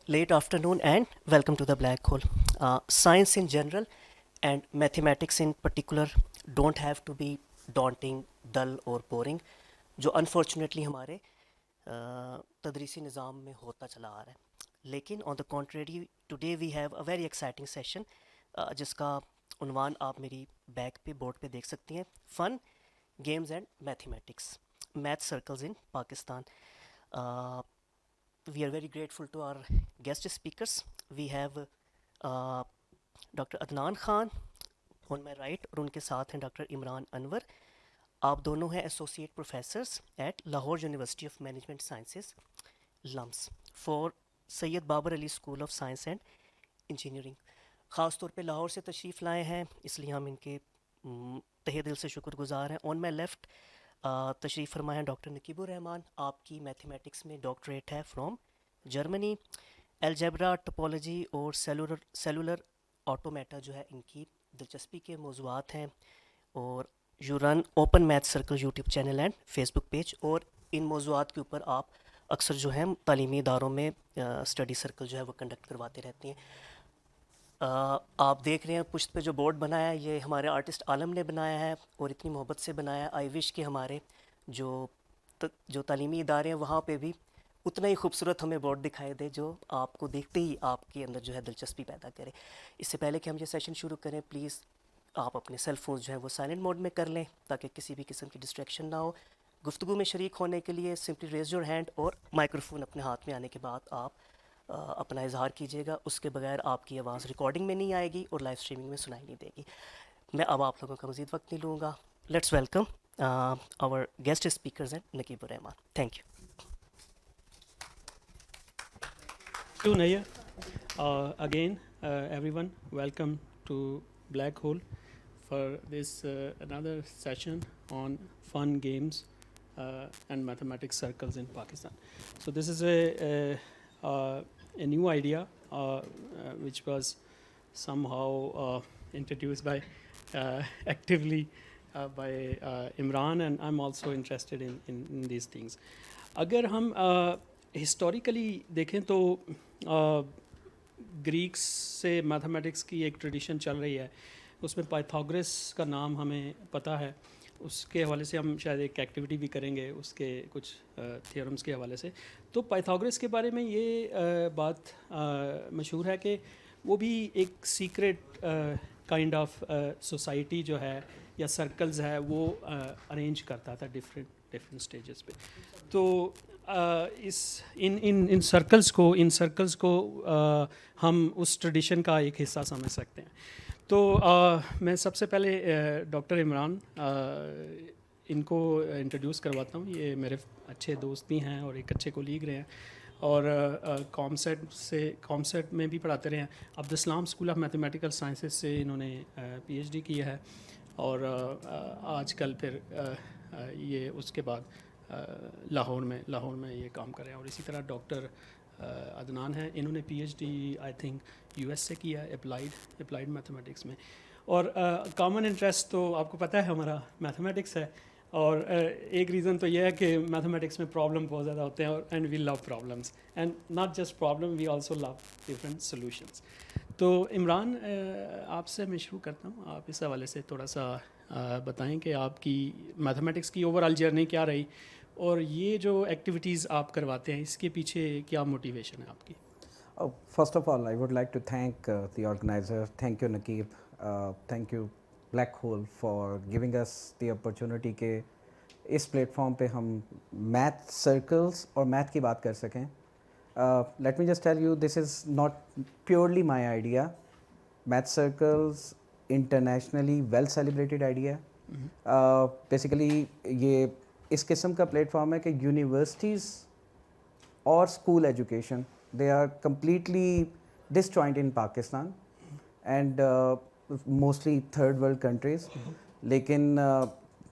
late afternoon and welcome to the black hole. Science in general and mathematics in particular don't have to be daunting, dull or boring, जो unfortunately हमारे तदरीसी निज़ाम में होता चला आ रहा है. लेकिन on the contrary, today we have a very exciting session जिसका उन्वान आप मेरी बैक पे बोर्ड पे देख सकती हैं. Fun, games and mathematics. Math circles in Pakistan. We are very grateful to our guest speakers. We have doctor Adnan Khan on my right और उनके साथ हैं डॉक्टर इमरान अनवर. आप दोनों हैं associate professors at Lahore university of management sciences LUMS for Syed Babar Ali school of science and engineering. ख़ास तौर पे लाहौर से तशरीफ़ लाए हैं, इसलिए हम इनके तहे दिल से शुक्रगुजार हैं. ऑन माई लेफ़्ट तशरीफ़ फरमाए हैं डॉक्टर नकीबुर रहमान. आपकी मैथमेटिक्स में डॉक्टरेट है फ्रॉम जर्मनी. अलजेब्रा, टोपोलॉजी और सेलुलर ऑटोमेटा जो है इनकी दिलचस्पी के मौज़ूआत हैं. और you run open math circle YouTube channel and Facebook page, और इन मौज़ूआत के ऊपर आप अक्सर जो है तालीमी इदारों में स्टडी सर्कल जो है वो कंडक्ट करवाते रहती हैं. आप देख रहे हैं पुश्त पे जो बोर्ड बनाया है, ये हमारे आर्टिस्ट आलम ने बनाया है और इतनी मोहब्बत से बनाया है. आई विश कि हमारे जो तालीमी इदारे हैं वहाँ पे भी उतना ही खूबसूरत हमें बोर्ड दिखाई दे जो आपको देखते ही आपके अंदर जो है दिलचस्पी पैदा करे. इससे पहले कि हम ये सेशन शुरू करें, प्लीज़ आप अपने सेल फ़ोन जो है वो साइलेंट मोड में कर लें ताकि किसी भी किस्म की डिस्ट्रैक्शन ना हो. गुफ्तगू में शरीक होने के लिए सिंपली रेज़ योर हैंड और माइक्रोफोन अपने हाथ में आने के बाद आप अपना इजहार कीजिएगा. उसके बगैर आपकी आवाज़ रिकॉर्डिंग में नहीं आएगी और लाइव स्ट्रीमिंग में सुनाई नहीं देगी. मैं अब आप लोगों का मज़ीद वक्त नहीं लूँगा. Let's welcome our guest speakers and Naqibur Rahman. Thank you. Naya. Again, everyone, welcome to Black Hole for this another session on fun games and mathematics circles in Pakistan. So this is a new idea which was somehow introduced by actively by Imran, and I'm also interested in these things. अगर हम historically देखें तो Greeks से mathematics की एक tradition चल रही है. उसमें पाइथागोरस का नाम हमें पता है. उसके हवाले से हम शायद एक एक्टिविटी भी करेंगे उसके कुछ थियोरम्स के हवाले से. तो पाइथागोरस के बारे में ये बात मशहूर है कि वो भी एक सीक्रेट काइंड ऑफ सोसाइटी जो है या सर्कल्स है वो अरेंज करता था डिफरेंट स्टेजेस पे. तो इन सर्कल्स को हम उस ट्रेडिशन का एक हिस्सा समझ सकते हैं. तो मैं सबसे पहले डॉक्टर इमरान इनको इंट्रोड्यूस करवाता हूँ. ये मेरे अच्छे दोस्त भी हैं और एक अच्छे कोलीग रहे हैं और कॉमसेट में भी पढ़ाते रहे हैं. Abdul Salam school of mathematical sciences से इन्होंने पीएचडी किया है और आजकल फिर ये उसके बाद लाहौर में ये काम कर रहे हैं. और इसी तरह डॉक्टर अदनान हैं, इन्होंने पीएचडी आई थिंक यूएस से किया है अप्लाइड मैथमेटिक्स में. और कॉमन इंटरेस्ट तो आपको पता है हमारा मैथमेटिक्स है. और एक रीज़न तो ये है कि मैथमेटिक्स में प्रॉब्लम बहुत ज़्यादा होते हैं और and we love problems and not just problem, we also love different solutions. तो इमरान आपसे मैं शुरू करता हूँ. आप इस हवाले से थोड़ा सा बताएं कि आपकी मैथमेटिक्स की ओवरऑल जर्नी क्या रही और ये जो एक्टिविटीज़ आप करवाते हैं इसके पीछे क्या मोटिवेशन है आपकी. First of all, I would like to thank the organizer. Thank you, Nakeeb. Thank you, Black Hole, for giving us the opportunity कि इस प्लेटफॉर्म पे हम मैथ सर्कल्स और मैथ की बात कर सकें. Let me just tell you, this is not purely my idea. Math circles internationally well celebrated idea. Basically ये इस किस्म का प्लेटफॉर्म है कि यूनिवर्सिटीज़ और school education they are completely disjoint in Pakistan and mostly third world countries. लेकिन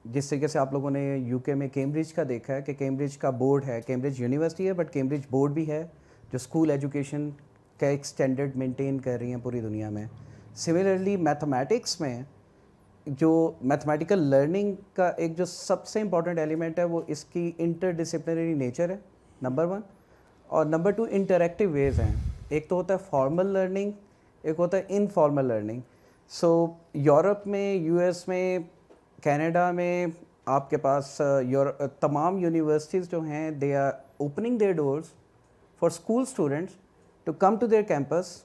जिस तरीके से आप लोगों ने यूके में कैम्ब्रिज का देखा है कि कैम्ब्रिज का बोर्ड है, कैम्ब्रिज यूनिवर्सिटी है बट कैम्ब्रिज बोर्ड भी है जो स्कूल एजुकेशन का एक स्टैंडर्ड मेंटेन कर रही हैं पूरी दुनिया में. सिमिलरली मैथमेटिक्स में जो मैथमेटिकल लर्निंग का एक जो सबसे इम्पॉर्टेंट एलिमेंट है वो इसकी इंटरडिसिप्लिनरी नेचर है, नंबर वन. और नंबर टू इंटरेक्टिव वेज हैं. एक तो होता है फॉर्मल लर्निंग, एक होता है इनफॉर्मल लर्निंग. सो यूरोप में, यूएस में, कनाडा में आपके पास तमाम यूनिवर्सिटीज़ जो हैं they are opening their doors for school students to come to their campus.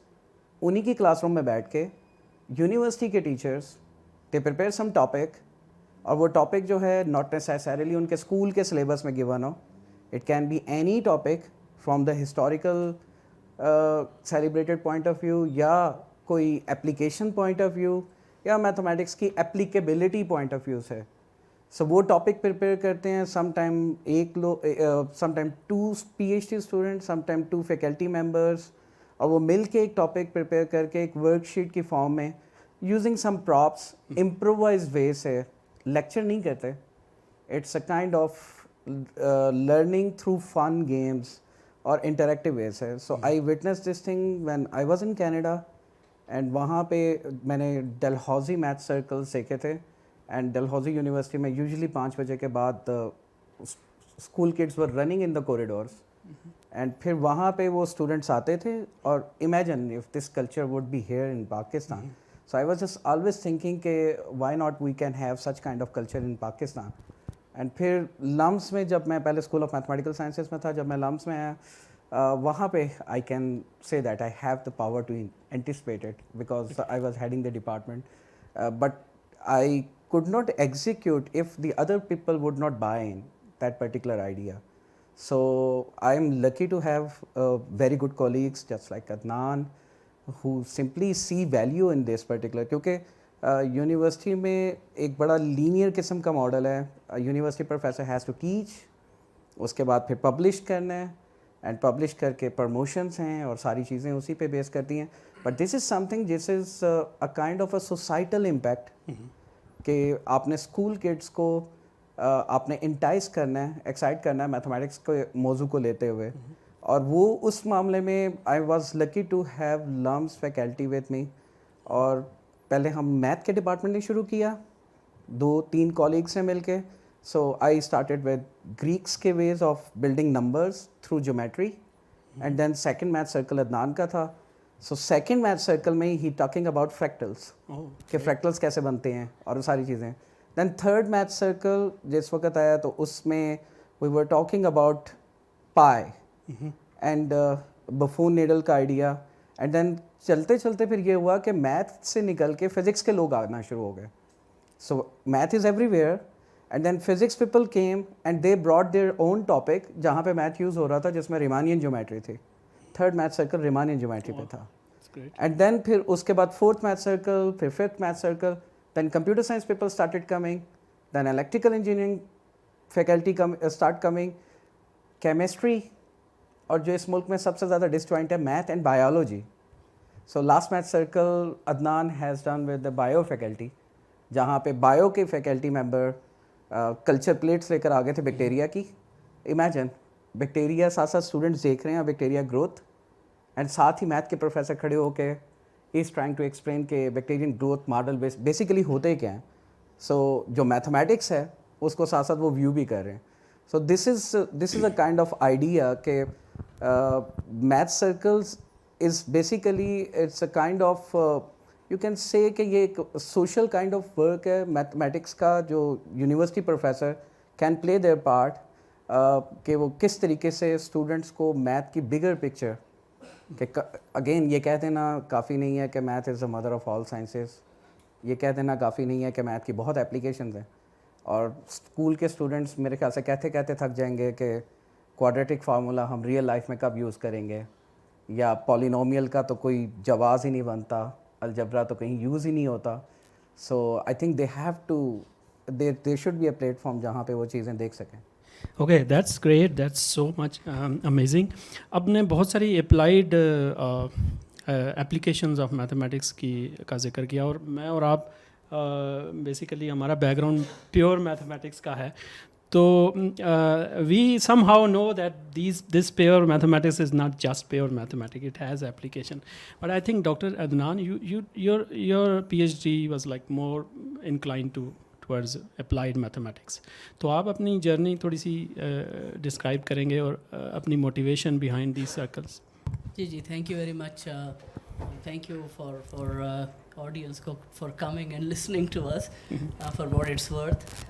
उन्हीं की क्लासरूम में बैठ के यूनिवर्सिटी के teachers they prepare some topic, और वो टॉपिक जो है नॉट नेसेसरीली उनके स्कूल के सिलेबस में गिवन हो. It can be any topic from the historical celebrated point of view, या कोई एप्लीकेशन पॉइंट ऑफ व्यू, या मैथमेटिक्स की एप्लीकेबिलिटी पॉइंट ऑफ व्यू से. सो वो टॉपिक प्रिपेयर करते हैं. Sometime 2 PhD student, sometime 2 faculty members, और वो मिल के एक टॉपिक प्रिपेयर करके एक वर्कशीट की फॉर्म में using some props improvise way से लेक्चर नहीं करते. It's a kind of learning through fun games और इंटरेक्टिव वे से. So I witness this thing when I was in Canada, and वहाँ पे मैंने डलहौजी मैथ सर्कल्स देखे थे. एंड डलहौजी यूनिवर्सिटी में यूजुअली 5 बजे के बाद school kids were running in the corridors, and फिर वहाँ पे वो स्टूडेंट्स आते थे. और imagine if this culture would be here in Pakistan. So I was just always thinking के why not we can have such kind of culture in Pakistan. And फिर लम्स में, जब मैं पहले स्कूल ऑफ मैथमेटिकल साइंसेज में था, जब मैं लम्स में आया, वहाँ पे I can say that I have the power to anticipate it because I was heading the department. But I could not execute if the other people would not buy in that particular idea. So I am lucky to have very good colleagues just like Adnan who simply see value in this particular, क्योंकि university में एक बड़ा linear किस्म का model है. University professor has to teach, उसके बाद फिर पब्लिश करना है, एंड पब्लिश करके प्रमोशंस हैं और सारी चीज़ें उसी पे बेस करती हैं. But this is something, this is a kind of a societal impact कि आपने स्कूल किड्स को आपने इंटाइस करना है, एक्साइट करना है मैथमेटिक्स के मौजू को लेते हुए. और वो उस मामले में I was lucky to have LUMS faculty with me. और पहले हम मैथ के डिपार्टमेंट ने शुरू किया 2-3 कॉलीग्स से मिल के. So I started with Greeks के ways of building numbers through geometry, and then second math circle Adnan का था. सो सेकेंड मैथ सर्कल में ही टॉकिंग अबाउट फ्रैक्टल्स, कि फ्रैक्टल्स कैसे बनते हैं और वो सारी चीज़ें. देन थर्ड मैथ सर्कल जिस वक्त आया तो उसमें we were talking about pi and Buffon needle का आइडिया. एंड देन चलते चलते फिर ये हुआ कि मैथ से निकल के फिज़िक्स के लोग आना शुरू हो गए. So math is everywhere, and then physics people came and they brought their own topic जहाँ पे मैथ यूज़ हो रहा था, जिसमें रिमानियन ज्योमेट्री थी. Third math circle Riemannian geometry पे था. एंड देन फिर उसके बाद फोर्थ मैथ सर्कल, फिर fifth math circle, then computer science people started coming, then electrical engineering faculty start coming, chemistry, और जो इस मुल्क में सबसे ज़्यादा डिस्जॉइंट है math and biology. So last math circle Adnan has done with the bio faculty, जहाँ पे बायो के फैकल्टी मेंबर कल्चर प्लेट्स लेकर आ गए थे बैक्टीरिया की. इमेजिन बैक्टीरिया साथ साथ स्टूडेंट्स देख रहे हैं बैक्टीरिया ग्रोथ, एंड साथ ही मैथ के प्रोफेसर खड़े होके इज़ ट्राइंग टू एक्सप्लेन के बैक्टीरियन ग्रोथ मॉडल बेसिकली होते क्या हैं. सो जो मैथमेटिक्स है उसको साथ साथ वो व्यू भी कर रहे हैं. So this is a kind of idea के math circles is basically it's a kind of you can say कि ये एक सोशल काइंड ऑफ वर्क है मैथमेटिक्स का, जो university professor can play their part कि वो किस तरीके से स्टूडेंट्स को मैथ की बिगर पिक्चर, कि अगेन ये कह देना काफ़ी नहीं है कि math is the mother of all sciences, ये कह देना काफ़ी नहीं है कि मैथ की बहुत एप्लीकेशंस हैं. और स्कूल के स्टूडेंट्स मेरे ख्याल से कहते कहते थक जाएंगे कि क्वाड्रेटिक फार्मूला हम रियल लाइफ में कब यूज़ करेंगे, या पॉलिनोमियल का तो कोई जवाब ही नहीं बनता, अलजबरा तो कहीं यूज़ ही नहीं होता. So I think they have to there should be a platform जहाँ पे वो चीज़ें देख सकें. Okay, that's great, that's so much amazing. आपने बहुत सारी अप्लाइड एप्लीकेशंस ऑफ मैथमेटिक्स का जिक्र किया, और मैं और आप बेसिकली हमारा बैकग्राउंड प्योर मैथमेटिक्स का है. तो we somehow know that this pure mathematics is not just pure mathematics, it has application. But I think Dr. Adnan, your PhD was like more inclined towards applied mathematics. तो आप अपनी journey थोड़ी सी describe करेंगे और अपनी motivation behind these circles. जी thank you very much thank you for audience for coming and listening to us for what it's worth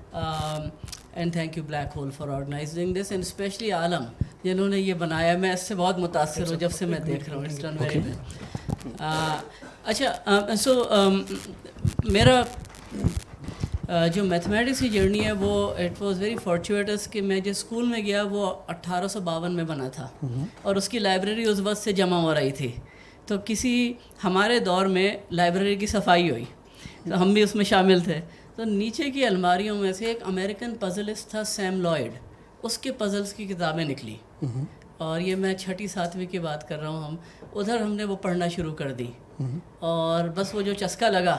and thank you Black Hole for organizing this and especially आलम जिन्होंने ये बनाया मैं इससे बहुत मुतासिर हूँ जब से मैं देख रहा हूँ इट्स डन वेरी वेल अच्छा सो मेरा जो मैथमेटिक्स की जर्नी है वो इट वाज वेरी फॉर्चुनेटस कि मैं जिस स्कूल में गया वो 1852 में बना था और उसकी लाइब्रेरी उस वक्त से जमा हो रही थी तो किसी हमारे दौर में लाइब्रेरी की सफाई हुई तो हम भी उसमें शामिल थे तो नीचे की अलमारियों में से एक अमेरिकन पजलिस्ट था सैम लॉयड उसके पजल्स की किताबें निकली और ये मैं 6ठी 7वीं की बात कर रहा हूँ हम उधर हमने वो पढ़ना शुरू कर दी और बस वो जो चस्का लगा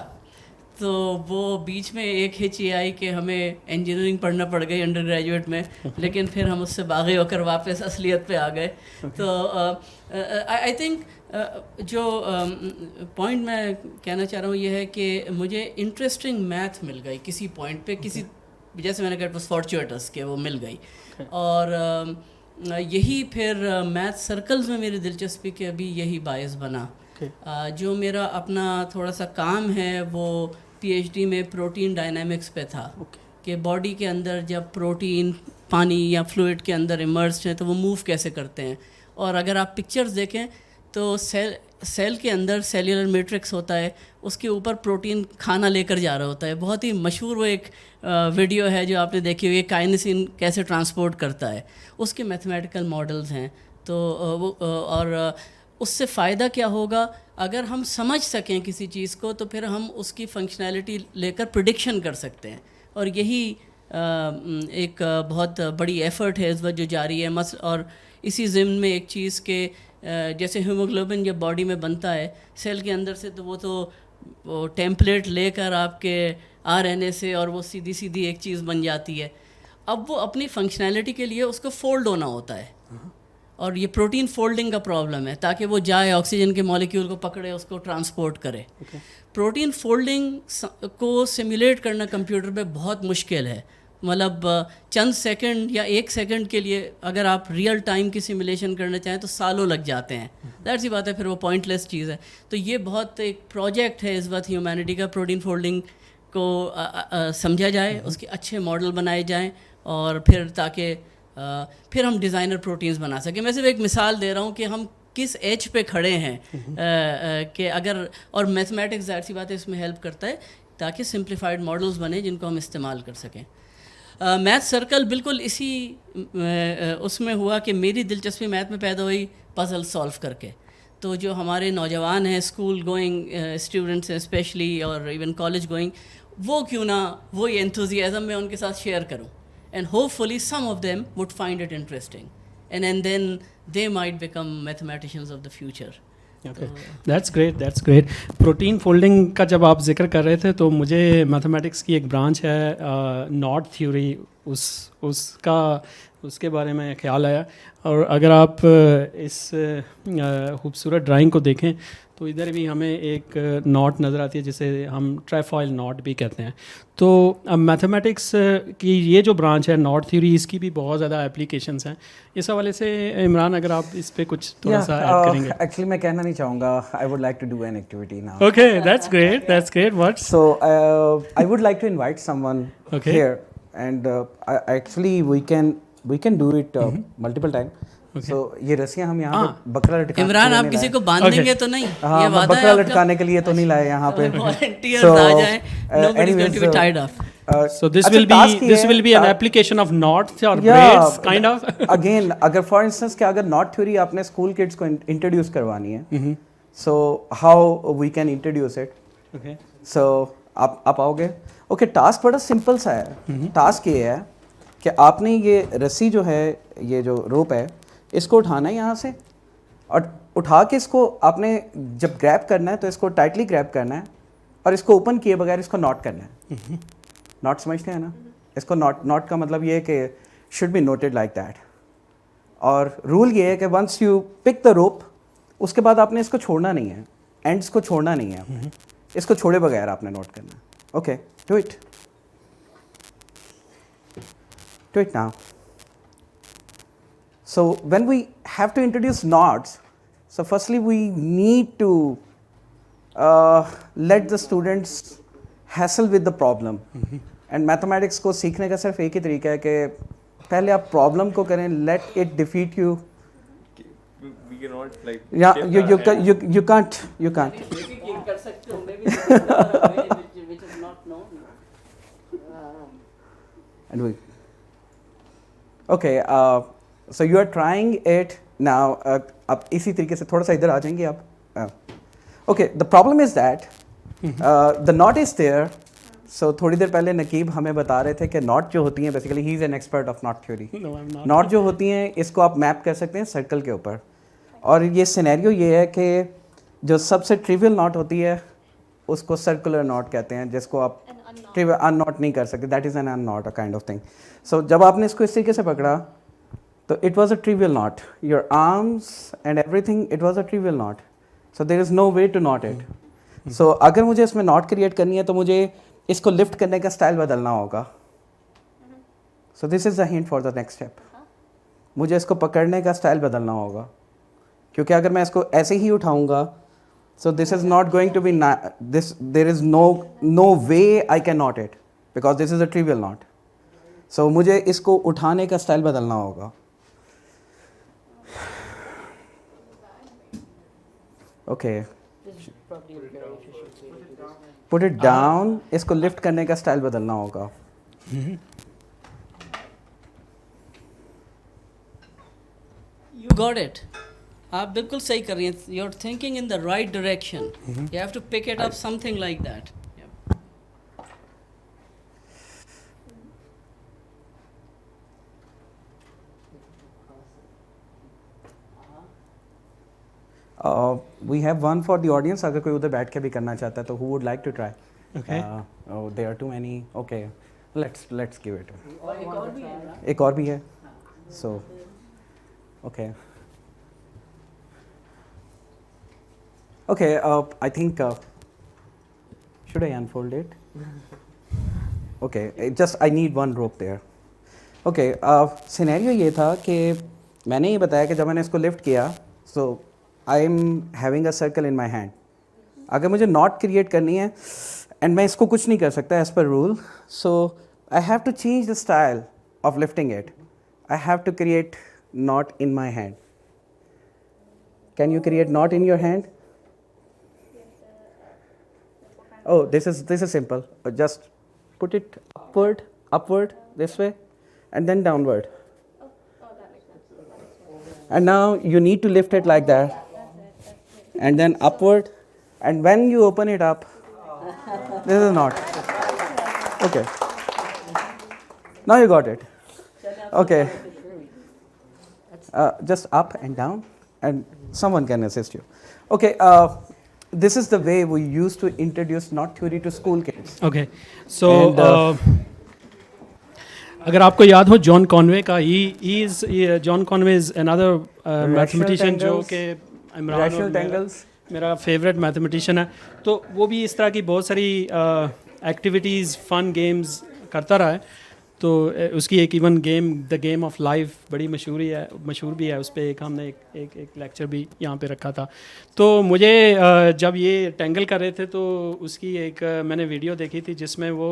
तो वो बीच में एक हिच ये आई कि हमें इंजीनियरिंग पढ़ना पड़ गई अंडर ग्रेजुएट में लेकिन फिर हम उससे बागी होकर वापस असलियत पे आ गए तो आई थिंक जो पॉइंट मैं कहना चाह रहा हूँ ये है कि मुझे इंटरेस्टिंग मैथ मिल गई किसी पॉइंट पे किसी जैसे मैंने कहा इट वाज फॉर्चुनेटस कि वो मिल गई और यही फिर मैथ सर्कल्स में मेरी दिलचस्पी के अभी यही बायस बना जो मेरा अपना थोड़ा सा काम है वो पीएचडी में प्रोटीन डायनामिक्स पे था कि बॉडी के अंदर जब प्रोटीन पानी या फ्लूइड के अंदर इमर्स्ड हैं तो वो मूव कैसे करते हैं और अगर आप पिक्चर्स देखें तो सेल के अंदर सेल्यूलर मैट्रिक्स होता है उसके ऊपर प्रोटीन खाना लेकर जा रहा होता है बहुत ही मशहूर वो एक वीडियो है जो आपने देखी हुई है काइनेसिन कैसे ट्रांसपोर्ट करता है उसके मैथमेटिकल मॉडल्स हैं तो वो और उससे फ़ायदा क्या होगा अगर हम समझ सकें किसी चीज़ को तो फिर हम उसकी फंक्शनैलिटी लेकर प्रिडिक्शन कर सकते हैं और यही एक बहुत बड़ी एफ़र्ट है इस वक्त जो जारी है और इसी ज़िम्न में एक चीज़ के जैसे हीमोग्लोबिन जब बॉडी में बनता है सेल के अंदर से तो वो टेम्पलेट लेकर आपके आरएनए से और वो सीधी सीधी एक चीज़ बन जाती है अब वो अपनी फंक्शनैलिटी के लिए उसको फोल्ड होना होता है और ये प्रोटीन फोल्डिंग का प्रॉब्लम है ताकि वो जाए ऑक्सीजन के मॉलिक्यूल को पकड़े उसको ट्रांसपोर्ट करे प्रोटीन फोल्डिंग को सिमुलेट करना कंप्यूटर पे बहुत मुश्किल है मतलब चंद सेकंड या 1 सेकंड के लिए अगर आप रियल टाइम की सिमुलेशन करना चाहें तो सालों लग जाते हैं दैट सी बात है फिर वो पॉइंटलेस चीज़ है तो ये बहुत एक प्रोजेक्ट है इस वक्त ह्यूमैनिटी का प्रोटीन फोल्डिंग को समझा जाए उसके अच्छे मॉडल बनाए जाएँ और फिर ताकि फिर हम डिज़ाइनर प्रोटीन्स बना सकें मैं सिर्फ एक मिसाल दे रहा हूँ कि हम किस एज पे खड़े हैं कि अगर और मैथमेटिक्स ज़ाहिर सी बात है इसमें हेल्प करता है ताकि सिंप्लीफाइड मॉडल्स बने जिनको हम इस्तेमाल कर सकें मैथ सर्कल बिल्कुल इसी उसमें हुआ कि मेरी दिलचस्पी मैथ में पैदा हुई पजल सॉल्व करके तो जो हमारे नौजवान हैं स्कूल गोइंग स्टूडेंट्स हैं स्पेशली और इवन कॉलेज गोइंग वो क्यों ना वो ये एंथुजियाज़म मैं उनके साथ शेयर करूँ and hopefully some of them would find it interesting and then they might become mathematicians of the future. Okay. That's great. Protein folding का जब आप जिक्र कर रहे थे तो मुझे मैथमेटिक्स की एक ब्रांच है नॉट थ्योरी उसके बारे में ख्याल आया और अगर आप इस खूबसूरत ड्राइंग को देखें तो इधर भी हमें एक नॉट नज़र आती है जिसे हम ट्राइफॉइल नॉट भी कहते हैं तो अब मैथमेटिक्स की ये जो ब्रांच है नॉट थ्योरी इसकी भी बहुत ज़्यादा एप्लीकेशंस हैं इस हवाले से इमरान अगर आप इस पे कुछ थोड़ा सा ऐड करेंगे एक्चुअली मैं कहना नहीं चाहूँगा I would like to do an activity now okay that's great what so I would like to invite someone here and actually we can do it multiple time so ये रस्सियां हम यहाँ पे बकरा लटकाने इमरान आप किसी को बांध देंगे तो नहीं ये वादा है बकरा लटकाने के लिए तो नहीं लाए यहाँ पे वॉलंटियर्स आ जाएं nobody is going to be tied off so this will be an application of knots or braids kind of again अगर for instance कि अगर knot theory आपने स्कूल किड्स को इंट्रोड्यूस करवानी है so how we can introduce it okay so आप आओगे okay task बड़ा सिंपल सा है टास्क ये है कि आपने ये रस्सी जो है ये जो रोप है इसको उठाना है यहाँ से और उठा के इसको आपने जब ग्रैब करना है तो इसको टाइटली ग्रैब करना है और इसको ओपन किए बगैर इसको नॉट करना है नॉट समझते हैं ना इसको नॉट का मतलब ये है कि should be noted like that और रूल ये है कि once you pick the rope उसके बाद आपने इसको छोड़ना नहीं है एंड्स को छोड़ना नहीं है आपने इसको छोड़े बगैर आपने नोट करना है okay do it now So when we have to introduce knots, So firstly, we need to let the students hassle with the problem. And mathematics को सीखने का सिर्फ एक ही तरीका है कि पहले आप प्रॉब्लम को करें, let it defeat you. We cannot like. Yeah, shift you our you hand. can you can't you can't. कर सकते हो maybe which is not known. And we. Okay, so you are trying it now. अब इसी तरीके से थोड़ा सा इधर आ जाएंगे आप. Okay, the problem is that the knot is there. So थोड़ी देर पहले नकीब हमें बता रहे थे कि knot जो होती हैं basically he is an expert of knot theory. No, I'm not. knot जो होती हैं इसको आप मैप कर सकते हैं सर्कल के ऊपर. और ये सिनेरियो ये है कि जो सबसे ट्रिवियल knot होती है उसको सर्कुलर knot कहते हैं, जिसको आप ट्रिवियल अननॉट नहीं कर सकते. That is an unknot a kind of thing. सो जब आपने इसको इस तरीके से पकड़ा तो it was a trivial knot. Your arms and everything, it was a trivial knot. So there is no way to knot it. So अगर मुझे इसमें knot क्रिएट करनी है तो मुझे इसको लिफ्ट करने का स्टाइल बदलना होगा. सो this is the hint for the next step. मुझे इसको पकड़ने का स्टाइल बदलना होगा, क्योंकि अगर मैं इसको ऐसे ही उठाऊंगा so this is not going to be this, there is no way I can knot it because this is a trivial knot. So मुझे इसको उठाने का स्टाइल बदलना होगा. Okay, put it down. इसको लिफ्ट करने का स्टाइल बदलना होगा. You got it. आप बिल्कुल सही कर रही हैं. You're thinking in the right direction. You have to pick it up something like that. We have one for the audience. अगर कोई उधर बैठ के भी करना चाहता है तो who would like to try? Okay. Oh, there are too many. Okay, let's give it. और एक और भी है ना? एक और भी है. So, okay. Okay, I think, should I unfold it? Okay, I need one rope there. Okay, scenario ये था कि मैंने ये बताया कि जब मैंने इसको लिफ्ट किया, so I am having a circle in my hand. अगर मुझे knot क्रिएट करनी है and मैं इसको कुछ नहीं कर सकता as per rule, so I have to change the style of lifting it. I have to create knot in my hand. Can you create knot in your hand? Oh, this is simple. Just put it upward this way, and then downward. And now you need to lift it like that, and then upward. And when you open it up, this is a knot. Okay. Now you got it. Okay. Just up and down, and someone can assist you. Okay. This is the way we used to introduce knot theory to school kids. Okay. So And, अगर आपको याद हो John Conway का, John Conway is another mathematician जो tangles, कि इमरान और rational tangles. मेरा favourite mathematician है. तो वो भी इस तरह की बहुत सारी एक्टिविटीज़, फन गेम्स करता रहा है. तो उसकी एक even game the game of life बड़ी मशहूर भी है. उस पर एक हमने एक लेक्चर भी यहाँ पे रखा था. तो मुझे जब ये टेंगल कर रहे थे तो उसकी एक मैंने वीडियो देखी थी जिसमें वो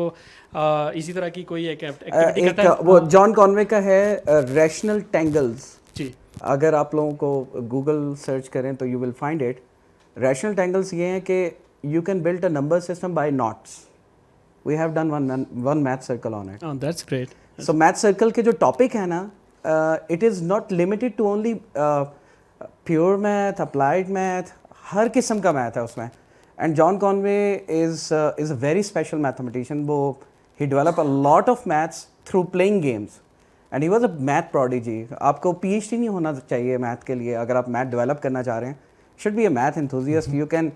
इसी तरह की कोई एक एक्टिविटी करता है. वो जॉन कॉनवे का है रैशनल टेंगल्स. जी. अगर आप लोगों को गूगल सर्च करें तो you will find it. Rational tangles ये हैं कि you can build a number system by knots. We have done one math circle on it. Oh, that's great. So math circle के जो topic है ना, it is not limited to only pure math, applied math, हर किस्म का math है उसमें. And John Conway is a very special mathematician. वो he developed a lot of maths through playing games, and he was a math prodigy. आपको PhD नहीं होना चाहिए math के लिए अगर आप math develop करना चाह रहे हैं. Should be a math enthusiast. You can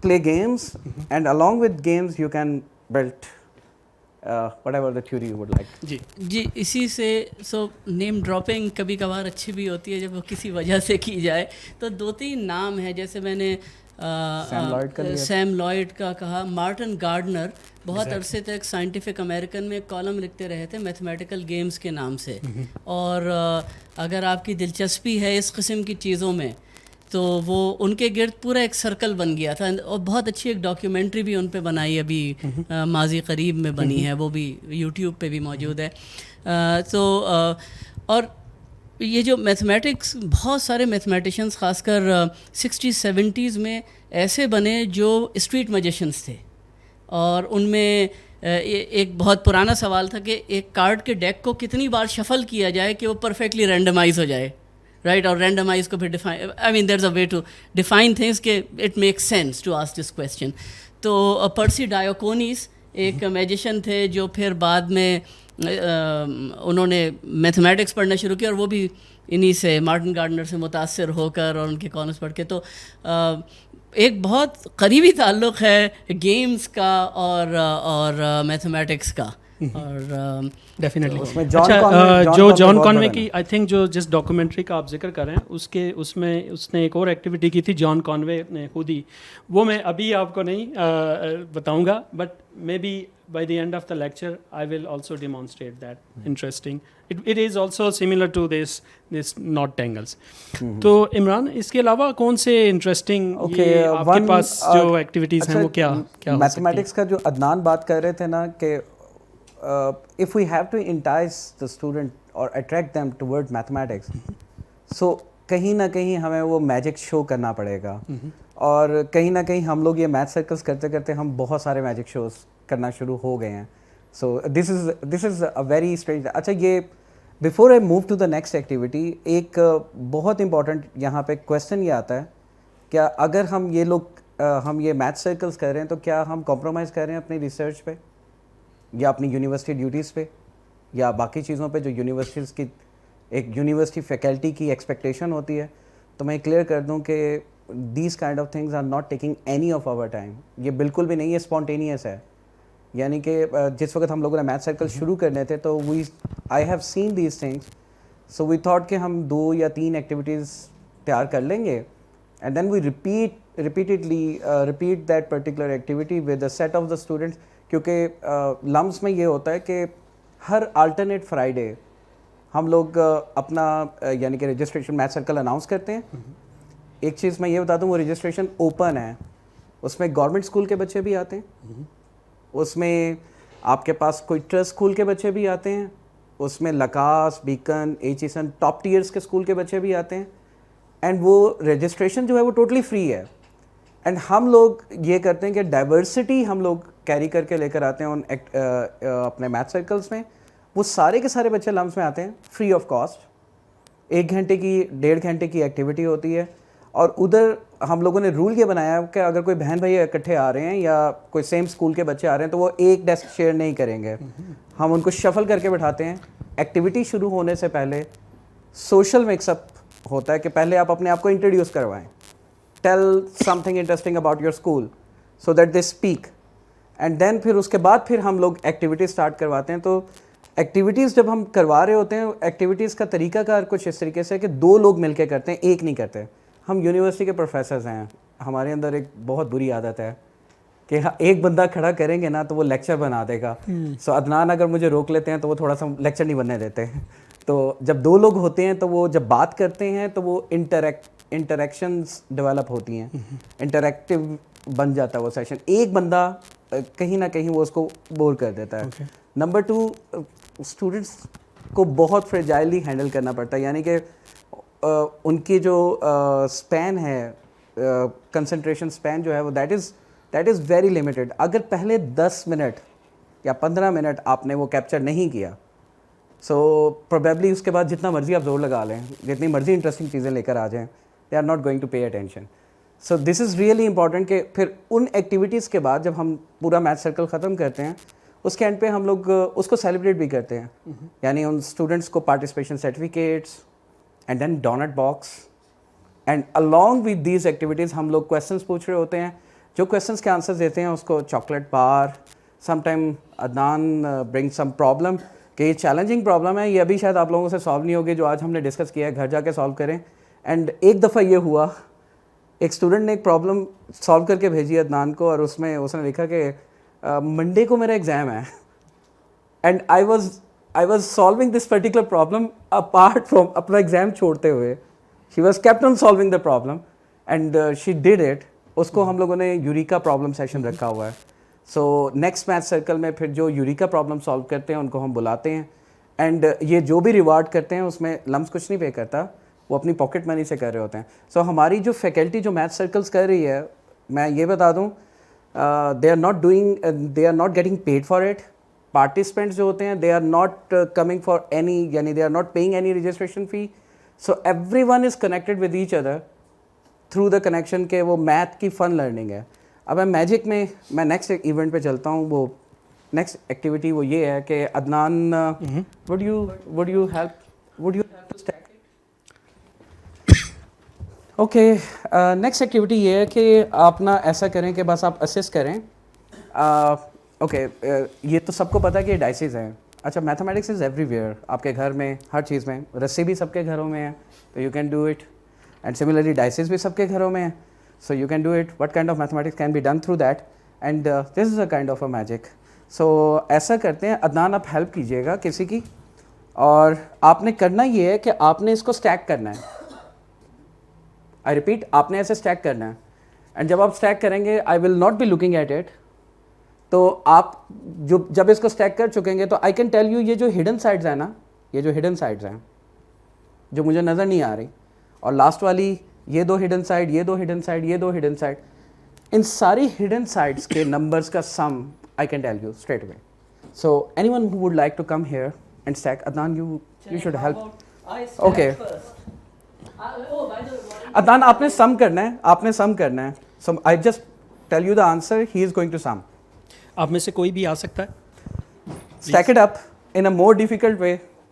play games, and along with games you can build whatever the theory you would like. जी इसी से नेम ड्रॉपिंग कभी कभार अच्छी भी होती है जब वो किसी वजह से की जाए. तो 2-3 नाम है, जैसे मैंने सैम लॉयड का लिया। सैम लॉयड का कहा। मार्टिन गार्डनर बहुत अरसे तक साइंटिफिक अमेरिकन में कॉलम लिखते रहे थे मैथमेटिकल गेम्स के नाम से। और अगर आपकी दिलचस्पी है इस किस्म की चीज़ों में तो वो उनके गिर्द पूरा एक सर्कल बन गया था। और बहुत अच्छी एक डॉक्यूमेंट्री भी उन पे बनाई अभी माजी करीब में बनी है, वो भी यूट्यूब पे भी मौजूद है। और ये जो मैथमेटिक्स, बहुत सारे मैथमेटिशियंस खासकर 60s-70s में ऐसे बने जो स्ट्रीट मैजिशियंस थे। और उनमें एक बहुत पुराना सवाल था कि एक कार्ड के डेक को कितनी बार शफल किया जाए कि वो परफेक्टली रैंडमाइज हो जाए, राइट? और रैंडमाइज को फिर define, I mean there is a way to define things के it makes sense to ask this question. तो पर्सी डायोकोनीस एक मैजिशियन थे जो फिर बाद में उन्होंने मैथमेटिक्स पढ़ना शुरू किया, और वो भी इन्हीं से, मार्टिन गार्डनर से मुतासिर होकर और उनके कॉलम्स पढ़ के। तो एक बहुत करीबी ताल्लुक़ है गेम्स का और मैथमेटिक्स का। और डेफिनेटली उसमें जो जॉन कॉनवे की, आई थिंक जो जिस डॉक्यूमेंट्री का आप जिक्र कर रहे हैं उसमें उसने एक और एक्टिविटी की थी जॉन कॉनवे ने खुद ही। वो मैं अभी आपको नहीं बताऊंगा, but may be by the end of the lecture I will also demonstrate that interesting. It is also similar to this knot tangles. तो इमरान, इसके अलावा कौन से इंटरेस्टिंग आपके पास जो एक्टिविटीज़ हैं वो क्या क्या मैथमेटिक्स का जो अदनान बात कर रहे थे ना कि if we have to entice the student or attract them toward mathematics, so कहीं ना कहीं हमें वो मैजिक शो करना पड़ेगा। और कहीं ना कहीं हम लोग ये मैथ सर्कल्स करते करते हम बहुत सारे मैजिक शोज़ करना शुरू हो गए हैं। So this is a very strange. अच्छा, ये before I move to the next activity, एक बहुत इंपॉर्टेंट यहाँ पे क्वेश्चन ये आता है, क्या अगर हम ये मैथ सर्कल्स कर रहे हैं तो क्या हम कॉम्प्रोमाइज़ कर रहे हैं अपनी रिसर्च पे या अपनी यूनिवर्सिटी ड्यूटीज़ पे या बाकी चीज़ों पे जो यूनिवर्सिटीज़ की एक यूनिवर्सिटी फैकल्टी की एक्सपेक्टेशन होती है? तो मैं क्लियर कर दूं कि these kind of things are not taking any of our time. ये बिल्कुल भी नहीं, ये स्पॉन्टेनियस है। यानी कि जिस वक्त हम लोगों ने मैथ सर्कल शुरू करने थे तो I have seen these things, so we thought कि हम 2 या 3 एक्टिविटीज़ तैयार कर लेंगे and then we repeat that particular activity with the set of the students. क्योंकि लम्स में ये होता है कि हर अल्टरनेट फ्राइडे हम लोग अपना यानी कि रजिस्ट्रेशन मैथ सर्कल अनाउंस करते हैं। एक चीज़ मैं ये बता दूं, वो रजिस्ट्रेशन ओपन है, उसमें गवर्नमेंट स्कूल के बच्चे भी आते हैं, उसमें आपके पास कोई ट्रस्ट स्कूल के बच्चे भी आते हैं, उसमें लकास, बीकन, एचिसन टॉप टीयर्स के स्कूल के बच्चे भी आते हैं। एंड वो रजिस्ट्रेशन जो है वो टोटली फ्री है। एंड हम लोग ये करते हैं कि डाइवर्सिटी हम लोग कैरी करके लेकर आते हैं अपने मैथ सर्कल्स में। वो सारे के सारे बच्चे लम्स में आते हैं फ्री ऑफ कॉस्ट। 1 घंटे की 1.5 घंटे की एक्टिविटी होती है। और उधर हम लोगों ने रूल ये बनाया कि अगर कोई बहन भाई इकट्ठे आ रहे हैं या कोई सेम स्कूल के बच्चे आ रहे हैं तो वो एक डेस्क शेयर नहीं करेंगे। हम उनको शफल करके बैठाते हैं। एक्टिविटी शुरू होने से पहले सोशल मिक्सअप होता है कि पहले आप अपने आप को इंट्रोड्यूस करवाएं, tell something interesting about your school so that they speak, and then फिर उसके बाद फिर हम लोग एक्टिविटी स्टार्ट करवाते हैं। तो एक्टिविटीज़ जब हम करवा रहे होते हैं, एक्टिविटीज़ का तरीकाकार कुछ इस तरीके से कि 2 लोग मिलकर करते हैं, एक नहीं करते। हम यूनिवर्सिटी के प्रोफेसर्स हैं, हमारे अंदर एक बहुत बुरी आदत है कि एक बंदा खड़ा करेंगे ना तो वो लेक्चर बना देगा। सो अदनान अगर मुझे रोक लेते हैं तो वो थोड़ा सा लेक्चर नहीं बनने देते। तो जब 2 लोग होते हैं तो वो जब बात करते हैं तो वो इंटरेक्शंस डेवलप होती हैं, इंटरेक्टिव बन जाता है वो सेशन। एक बंदा कहीं ना कहीं वो उसको बोर कर देता है। नंबर 2, स्टूडेंट्स को बहुत फ्रेजाइली हैंडल करना पड़ता है, यानी कि उनकी जो स्पैन है, कंसंट्रेशन स्पैन जो है वो दैट इज़ वेरी लिमिटेड। अगर पहले 10 मिनट या 15 मिनट आपने वो कैप्चर नहीं किया, सो प्रोबेबली उसके बाद जितना मर्जी आप जोर लगा लें, जितनी मर्जी इंटरेस्टिंग चीज़ें लेकर आ जाएं, they are not going to pay attention. So this is really important कि फिर उन एक्टिविटीज़ के बाद जब हम पूरा मैथ सर्कल ख़त्म करते हैं, उसके एंड पे हम लोग उसको सेलिब्रेट भी करते हैं। यानी उन स्टूडेंट्स को participation certificates and then donut box, and along with these activities हम लोग क्वेश्चंस पूछ रहे होते हैं। जो क्वेश्चंस के आंसर्स देते हैं उसको chocolate bar, sometime Adnan bring some problem कि ये चैलेंजिंग प्रॉब्लम है, ये अभी शायद आप लोगों से सॉल्व नहीं होगी, जो आज हमने डिस्कस किया है घर जाके सॉल्व करें। एंड एक दफ़ा ये हुआ एक स्टूडेंट ने एक प्रॉब्लम सॉल्व करके भेजी अदनान को और उसमें उसने लिखा कि मंडे को मेरा एग्ज़ाम है and I was solving this particular problem apart from अपना एग्ज़ाम छोड़ते हुए. She was kept on solving the problem and she did it. उसको हम लोगों ने यूरिका प्रॉब्लम सेशन रखा हुआ है. सो नेक्स्ट मैथ सर्कल में फिर जो यूरिका प्रॉब्लम सॉल्व करते हैं उनको हम बुलाते हैं एंड ये जो भी रिवार्ड करते हैं उसमें लम्स कुछ नहीं पे करता, वो अपनी पॉकेट मनी से कर रहे होते हैं. सो हमारी जो फैकल्टी जो मैथ सर्कल्स कर रही है, मैं ये बता दूं, they are not getting paid for it. Participants जो होते हैं they are not coming for any, यानी they are not paying any registration fee. So everyone is connected with each other through the connection के वो math की फ़न learning है. अब magic में मैं नेक्स्ट इवेंट पे चलता हूँ. वो नेक्स्ट एक्टिविटी वो ये है कि Adnan would you help to stack it. Okay, next activity ये है कि आप ना ऐसा करें कि बस आप असिस्ट करें. ओके, ये तो सबको पता है कि ये डाइसेस हैं. अच्छा, मैथमेटिक्स इज़ एवरीवेयर, आपके घर में हर चीज़ में. रस्सी भी सबके घरों में है, तो you can do it. And similarly dices भी सबके घरों में है, so you can do it. What kind of mathematics can be done through that? And this is a kind of a magic. So ऐसा करते हैं, अदनान आप हेल्प कीजिएगा किसी की, और आपने करना ये है कि आपने इसको स्टैक करना है. आई रिपीट, आपने ऐसे स्टैक करना है. एंड जब आप स्टैक करेंगे, I will not be looking at it. तो आप जब इसको स्टैक कर चुकेंगे तो आई कैन टेल यू, ये जो हिडन साइड्स हैं ना, ये जो हिडन साइड्स हैं जो मुझे नज़र नहीं आ रही, और लास्ट वाली ये दो हिडन साइड, ये दो हिडन साइड, ये दो हिडन साइड, इन सारी हिडन साइड्स के नंबर्स का sum I can tell you straight away. So anyone who would like to come here and stack. Adnan, you should help. Okay Adnan, आपने सम करना है, आपने सम करना है. So I just tell you the answer, he is going to sum. आप में से कोई भी आ सकता है. Stack it up in a more difficult way.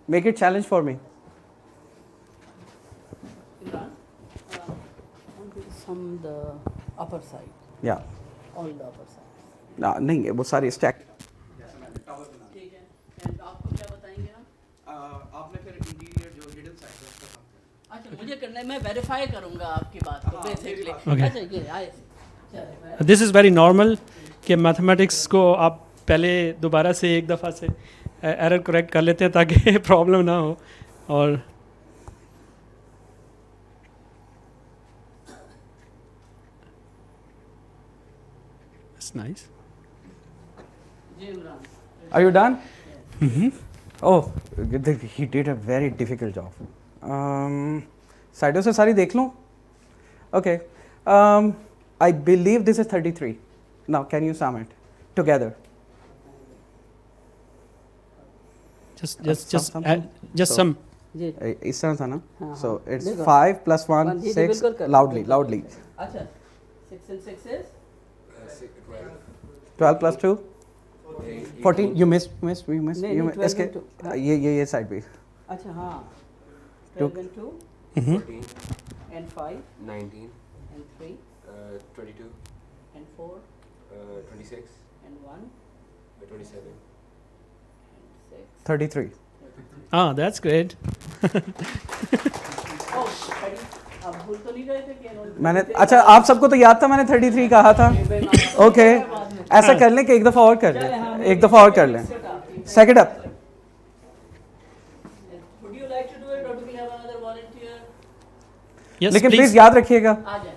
Make it challenge for me. Imran, from the upper side, Yeah. all the upper side. ना नहीं, वो सारी स्टैक. ठीक है. And आपको क्या बताएंगे हम? आपने फिर इंटीरियर जो हिडन साइड है उसका काम अच्छा, मुझे करना है, मैं वेरीफाई करूंगा आपकी बात को बेसिकली. Okay. अच्छा, ये आए. चलिए, दिस इज़ वेरी नॉर्मल कि मैथमेटिक्स को आप पहले दोबारा से एक दफ़ा से एरर करेक्ट कर लेते हैं ताकि प्रॉब्लम ना हो. और इट्स नाइस. जी Imran. Are you done? Oh, he did a very difficult job. साइडों से सारी देख लूँ. Okay. I believe this is 33. Now, can you sum it together? just So- some. जी. इस तरह था ना? हाँ, So हाँ. it's देखो. 5 plus 1, जी, 6. बिल्कुल कर- Loudly, बिल्कुल। loudly. अच्छा, 6 and 6 is 12 plus 2. 14. You missed. नहीं, You नहीं, missed. 12 इसके and 2. हाँ. ये साइड पे. अच्छा, हाँ. Two. 12 and 2 14, and 5 19, and 3 22, and 4 26, and 1 27. and 6. 33. Ah, that's great. Oh, खड़ी. आप भूल तो नहीं गए थे कि इन्होंने- मैंने, अच्छा, आप सबको तो याद था मैंने 33 कहा था. ओके, ऐसा कर लें कि एक दफ़ा और कर लें, एक दफ़ा और कर लें. Stack it up. Would you like to do it or do we have another volunteer? Yes, लेकिन please. प्लीज़ याद रखिएगा, आ जाए.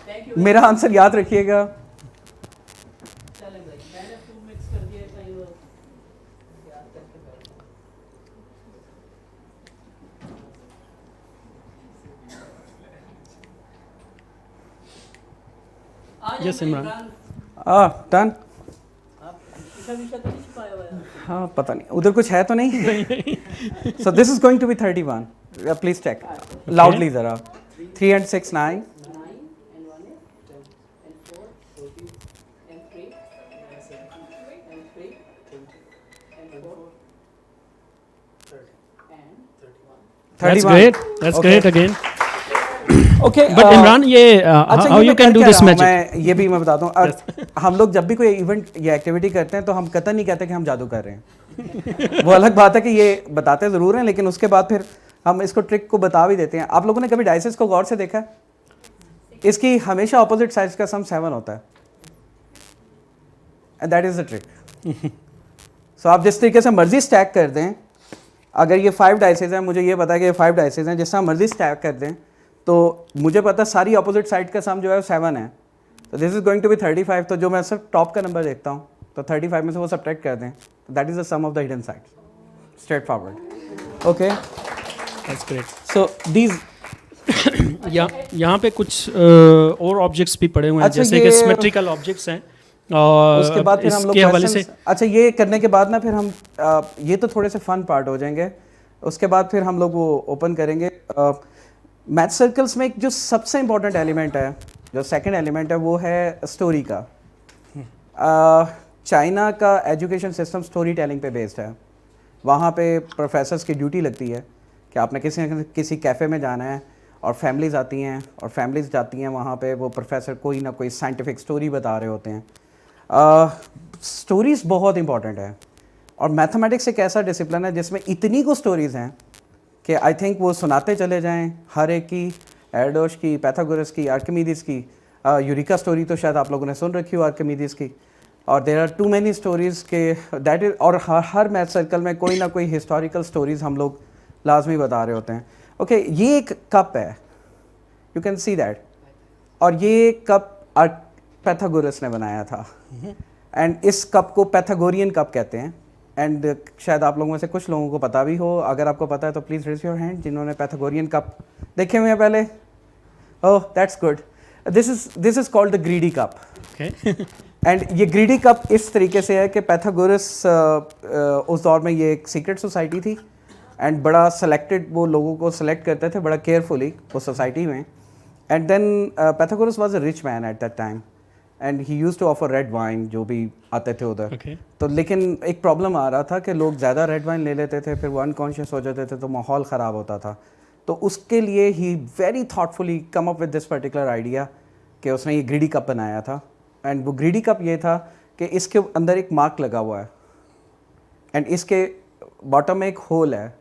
Thank you. मेरा आंसर याद रखिएगा. चलें भाई, मैंने food mix कर दिया कहीं वो याद करके बैठ जाओ. आ जाओ Yes, भाई, इमरान. डन. आप शीशा तो नहीं छुपाया हुआ है. हाँ, पता नहीं उधर कुछ है तो नहीं. So this is going to be 31. Please check loudly ज़रा. 3 and 6, 9. 9 and 1 is 10 and 4 14 and 3 and 3 and 4 and 31. That's 31. great. That's Okay. great again. Okay, But Imran, ये अच्छा, how ये you मैं can कर do क्या this रहा हूँ, magic? मैं ये भी मैं बताता हूँ. हम लोग जब भी कोई इवेंट या एक्टिविटी करते हैं तो हम कतई नहीं कहते कि हम जादू कर रहे हैं. वो अलग बात है कि ये बताते ज़रूर हैं, लेकिन उसके बाद फिर हम इसको ट्रिक को बता भी देते हैं. आप लोगों ने कभी डाइसेस को गौर से देखा है? इसकी हमेशा ऑपोजिट साइड्स का सम 7 होता है, and that is the trick. So आप जिस तरीके से मर्जी स्टैक कर दें, अगर ये 5 डाइसेज हैं, मुझे ये पता है कि ये 5 डाइसेज हैं, जिस तरह मर्जी स्टैक कर दें, तो मुझे पता है सारी ऑपोजिट साइड का सम जो है वो 7 है, तो this is going to be 35। तो जो मैं सिर्फ टॉप का नंबर देखता हूँ, तो 35 में से वो सब्ट्रैक्ट कर दें, तो that is the sum of the hidden side, straightforward. Okay, that's great. So these यहाँ पे कुछ और ऑब्जेक्ट्स भी पड़े हुए हैं, अच्छा, जैसे कि ये- सिमेट्रिकल ऑब्जेक्ट्स हैं, और उसके बाद फिर हम लोग इसके हवाले से questions- अच्छा, ये करने के बाद ना फिर हम ये तो थोड़े से फन पार्ट हो जाएंगे, उसके बाद फिर हम लोग वो ओपन करेंगे। मैथ सर्कल्स में एक जो सबसे इम्पोर्टेंट एलिमेंट है, जो सेकंड एलिमेंट है, वो है स्टोरी का। चाइना का एजुकेशन सिस्टम स्टोरी टेलिंग पे बेस्ड है। वहाँ पे प्रोफेसर्स की ड्यूटी लगती है कि आपने किसी कैफ़े में जाना है, और फैमिलीज़ आती हैं और फैमिलीज़ जाती हैं वहाँ पे, वो प्रोफेसर कोई ना कोई साइंटिफिक स्टोरी बता रहे होते हैं। स्टोरीज़ बहुत इंपॉर्टेंट है, और मैथमेटिक्स एक ऐसा डिसिप्लिन है जिसमें इतनी को स्टोरीज़ हैं कि आई थिंक वो सुनाते चले जाएं, हर एक की, एरडोश की, पैथागोरस की, आर्किमीडीज की। यूरिका स्टोरी तो शायद आप लोगों ने सुन रखी हो आर्किमीडीज की, और there are too many stories के दैट इज, और हर मैथ सर्कल में कोई ना कोई हिस्टोरिकल स्टोरीज़ हम लोग लाजमी बता रहे होते हैं। ओके, ये एक कप है, यू कैन सी दैट, और ये कप पैथागोरस ने बनाया था, एंड इस कप को पैथागोरियन कप कहते हैं। एंड शायद आप लोगों में से कुछ लोगों को पता भी हो, अगर आपको पता है तो प्लीज़ रेज योर हैंड जिन्होंने पैथागोरियन कप देखे हुए हैं पहले। Oh, that's good. This is called the greedy cup. And ये ग्रीडी कप इस तरीके से है कि पैथागोरस उस दौर में ये एक सीक्रेट सोसाइटी थी, एंड बड़ा सेलेक्टेड वो लोगों को सेलेक्ट करते थे बड़ा केयरफुली उस सोसाइटी में। And then Pythagoras was a rich man at that time, and he used to offer red wine जो भी आते थे उधर। Okay. तो लेकिन एक प्रॉब्लम आ रहा था कि लोग ज़्यादा रेड वाइन ले लेते थे, फिर वो अनकॉन्शियस हो जाते थे, तो माहौल ख़राब होता था। तो उसके लिए he very thoughtfully come up with this particular idea कि उसने ये ग्रीडी कप बनाया था। एंड वो ग्रीडी कप ये था कि इसके अंदर एक मार्क लगा हुआ है, एंड इसके बॉटम में एक होल है।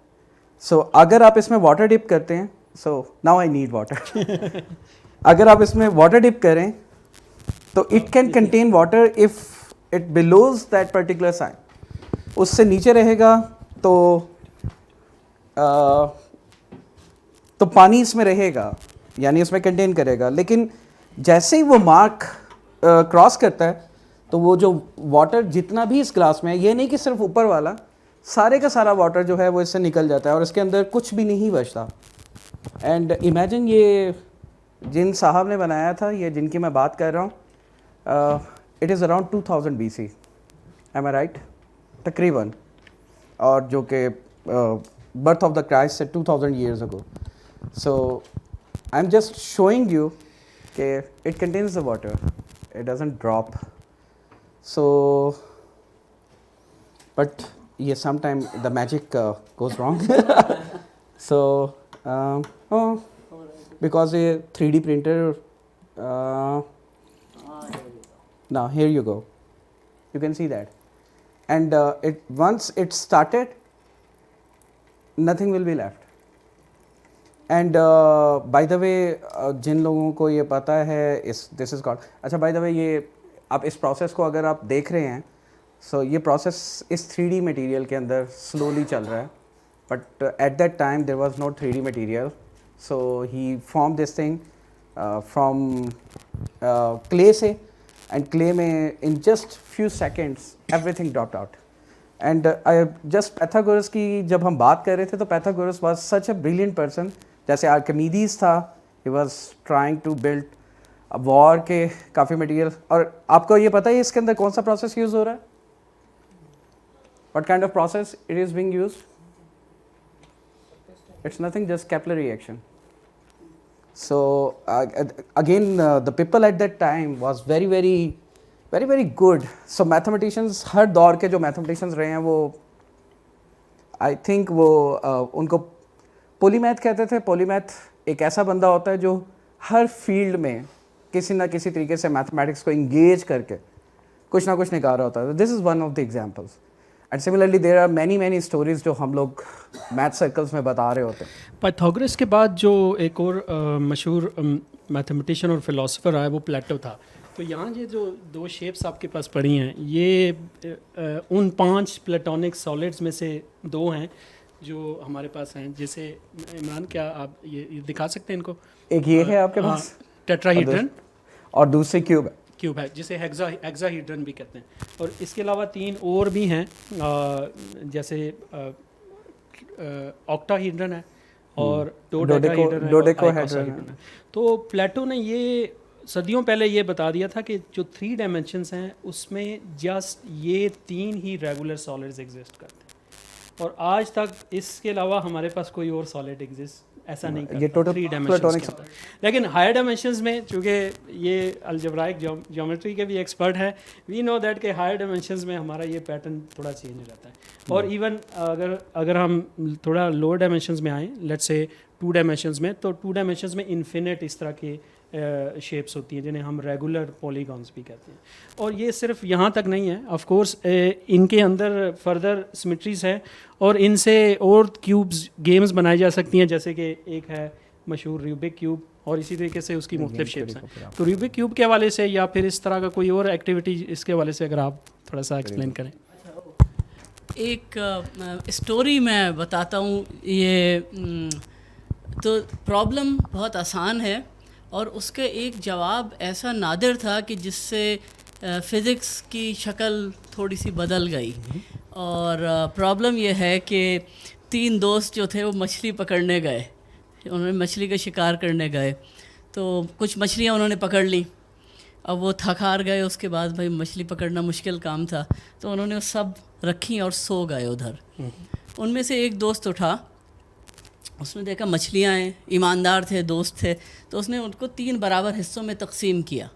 सो अगर आप इसमें वाटर डिप करते हैं, so now I need water अगर आप इसमें वाटर डिप करें तो it can contain water if it belows that particular sign. उससे नीचे रहेगा तो पानी इसमें रहेगा, यानी इसमें कंटेन करेगा। लेकिन जैसे ही वो मार्क क्रॉस करता है, तो वो जो वाटर जितना भी इस ग्लास में है, ये नहीं कि सिर्फ ऊपर वाला, सारे का सारा वाटर जो है वो इससे निकल जाता है और इसके अंदर कुछ भी नहीं बचता। एंड इमेजिन ये जिन साहब ने बनाया था, ये जिनकी मैं बात कर रहा हूँ, it is around 2000 BC, am I right, तकरीबन, और जो कि बर्थ ऑफ द क्राइस्ट से 2000 years ago. So I'm just showing you कि it contains the water, it doesn't drop. So but yeah, sometime the magic goes wrong. So oh, because a 3D printer, now here you go, you can see that, and it once it started, nothing will be left. And by the way, जिन लोगों को ये पता है, this is called, अच्छा by the way, ये आप इस process को अगर आप देख रहे हैं, so ये प्रोसेस इस 3D मटेरियल के अंदर स्लोली चल रहा है, but at that time there was no 3D material, so he formed this thing from clay से, and clay में in just few seconds everything dropped out. And I just Pythagoras की जब हम बात कर रहे थे, तो Pythagoras was such a brilliant person. जैसे Archimedes था, he was trying to build a war के काफ़ी मटेरियल। और आपको ये पता है इसके अंदर कौन सा प्रोसेस यूज़ हो रहा है? What kind of process it is being used? It's nothing, just Kepler reaction. So again, the people at that time was very good. So mathematicians, हर दौर के जो mathematicians रहे हैं, वो I think वो उनको पोलीमैथ कहते थे। पोलीमैथ एक ऐसा बंदा होता है जो हर फील्ड में किसी ना किसी तरीके से मैथमेटिक्स को इंगेज करके कुछ ना कुछ निकाल रहा होता है। This is one of the examples. And similarly there are many stories जो हम लोग मैथ सर्कल्स में बता रहे होते हैं। पाइथागोरस के बाद जो एक और मशहूर मैथमेटिशियन और फिलोसोफर रहा है वो प्लेटो था। तो यहाँ ये जो दो शेप्स आपके पास पड़ी हैं ये उन 5 प्लेटोनिक सॉलिड्स में से 2 हैं जो हमारे पास हैं। जैसे इमरान, क्या आप ये दिखा सकते हैं इनको? एक ये है आपके पास टेट्राहीड्रन और दूसरी क्यूब है। क्यूब है जिसे हेक्साहीड्रन भी कहते हैं। और इसके अलावा 3 और भी हैं, जैसे ऑक्टाहीड्रन है और डोडेकाहीड्रन है और आइकोसाहीड्रन है। तो प्लेटो ने ये सदियों पहले ये बता दिया था कि जो 3 डायमेंशंस हैं उसमें जस्ट ये 3 ही रेगुलर सॉलिड्स एग्जिस्ट करते हैं और आज तक इसके अलावा हमारे पास कोई और सॉलिड एग्जिस्ट ऐसा नहीं करता। ये टोटल 3 प्लेटोनिक डायमेंशंस। लेकिन हायर डायमेंशंस में चूँकि ये अलजेब्राइक ज्योमेट्री के भी एक्सपर्ट हैं, वी नो दैट कि हायर डायमेंशंस में हमारा ये पैटर्न थोड़ा चेंज हो जाता है। और इवन अगर हम थोड़ा लोअर डायमेंशंस में आएँ, लेट्स से 2 डायमेंशंस में, तो 2 डायमेंशंस में इन्फिनिट इस तरह के शेप्स होती हैं जिन्हें हम रेगुलर पॉलीगॉन्स भी कहते हैं। और ये सिर्फ यहाँ तक नहीं है, ऑफ कोर्स इनके अंदर फर्दर सिमेट्रीज है और इनसे और क्यूब्स गेम्स बनाई जा सकती हैं, जैसे कि एक है मशहूर रूबिक क्यूब और इसी तरीके से उसकी मुख्तलिफ शेप्स हैं। तो रूबिक क्यूब के हवाले से या फिर इस तरह का कोई और एक्टिविटी इसके हवाले से अगर आप थोड़ा सा एक्सप्लेन करें। एक स्टोरी मैं बताता हूँ। ये तो प्रॉब्लम बहुत आसान है और उसका एक जवाब ऐसा नादिर था कि जिससे फ़िज़िक्स की शक्ल थोड़ी सी बदल गई। और प्रॉब्लम ये है कि 3 दोस्त जो थे वो मछली पकड़ने गए, उन्होंने मछली का शिकार करने गए। तो कुछ मछलियाँ उन्होंने पकड़ ली, अब वो थक हार गए। उसके बाद भाई मछली पकड़ना मुश्किल काम था, तो उन्होंने वो सब रखी और सो गए उधर। उनमें से एक दोस्त उठा, उसने देखा मछलियाँ हैं, ईमानदार थे, दोस्त थे, तो उसने उनको 3 बराबर हिस्सों में तकसीम किया।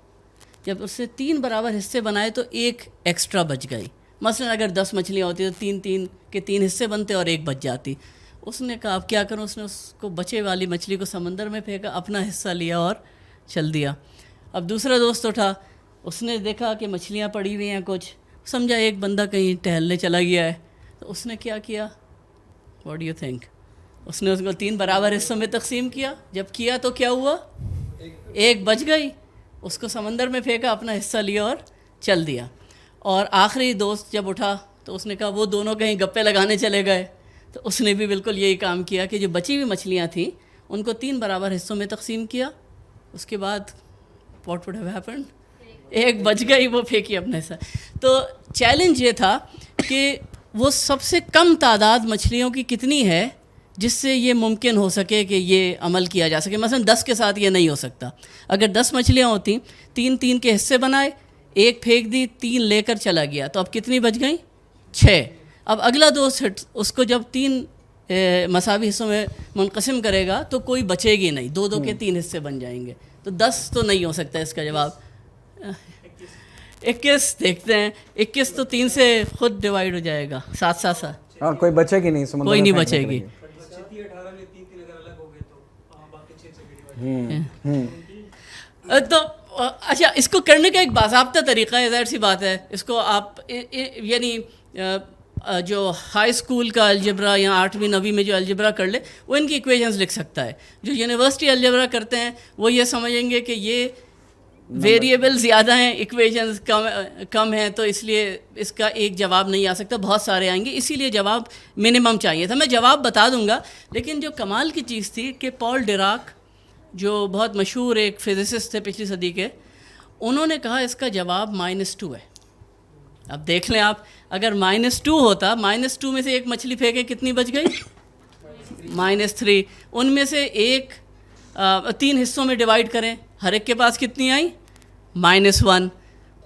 जब उसने 3 बराबर हिस्से बनाए तो एक एक्स्ट्रा बच गई। मसलन अगर 10 मछलियाँ होती तो 3 के 3 हिस्से बनते और एक बच जाती। उसने कहा अब क्या करूँ, उसने उसको बचे वाली मछली को समंदर में फेंका, अपना हिस्सा लिया और चल दिया। अब दूसरा दोस्त उठा, उसने देखा कि मछलियाँ पड़ी हुई हैं कुछ, समझा एक बंदा कहीं टहलने चला गया है, तो उसने क्या किया, व्हाट डू यू थिंक, उसने उसको 3 बराबर हिस्सों में तकसीम किया। जब किया तो क्या हुआ, एक बच गई, उसको समंदर में फेंका, अपना हिस्सा लिया और चल दिया। और आखिरी दोस्त जब उठा तो उसने कहा वो दोनों कहीं गप्पे लगाने चले गए, तो उसने भी बिल्कुल यही काम किया कि जो बची हुई मछलियाँ थीं उनको 3 बराबर हिस्सों में तकसीम किया। उसके बाद व्हाट वुड हैव हैपेंड, एक बच गई, वो फेंकी अपने हिस्सा। तो चैलेंज ये था कि वो सबसे कम तादाद मछलियों की कितनी है जिससे ये मुमकिन हो सके कि ये अमल किया जा सके। मसलन 10 के साथ ये नहीं हो सकता। अगर 10 मछलियाँ होती, 3 के हिस्से बनाए, एक फेंक दी, 3 लेकर चला गया, तो अब कितनी बच गई, 6। अब अगला दोस्त उसको जब 3 मसावी हिस्सों में मुनक़सिम करेगा तो कोई बचेगी नहीं, 2 के 3 हिस्से बन जाएंगे। तो 10 तो नहीं हो सकता इसका जवाब। 21 देखते हैं, 21 तो 3 से खुद डिवाइड हो जाएगा, 7 हाँ, कोई बचेगी नहीं, समुद्र कोई में नहीं फेंकने बचेगी। पड़ेगी। तो अच्छा, इसको करने का एक बाज़ाब्ता तरीक़ा है, ज़ाहिर सी बात है। इसको आप यानी जो हाई स्कूल का अलजबरा या 8वीं 9वीं में जो अलजबरा कर ले वो इनकी इक्वेशंस लिख सकता है। जो यूनिवर्सिटी अलजबरा करते हैं वो ये समझेंगे कि ये वेरिएबल ज़्यादा हैं, इक्वेशंस कम हैं, तो इसलिए इसका एक जवाब नहीं आ सकता, बहुत सारे आएंगे, इसीलिए जवाब मिनिमम चाहिए था। मैं जवाब बता दूंगा, लेकिन जो कमाल की चीज़ थी कि पॉल डिराक जो बहुत मशहूर एक फिज़िसिस्ट थे पिछली सदी के, उन्होंने कहा इसका जवाब -2 है। अब देख लें आप, अगर -2 होता, -2 में से एक मछली फेंके कितनी बच गई, -3। उनमें से एक 3 हिस्सों में डिवाइड करें, हर एक के पास कितनी आई, -1।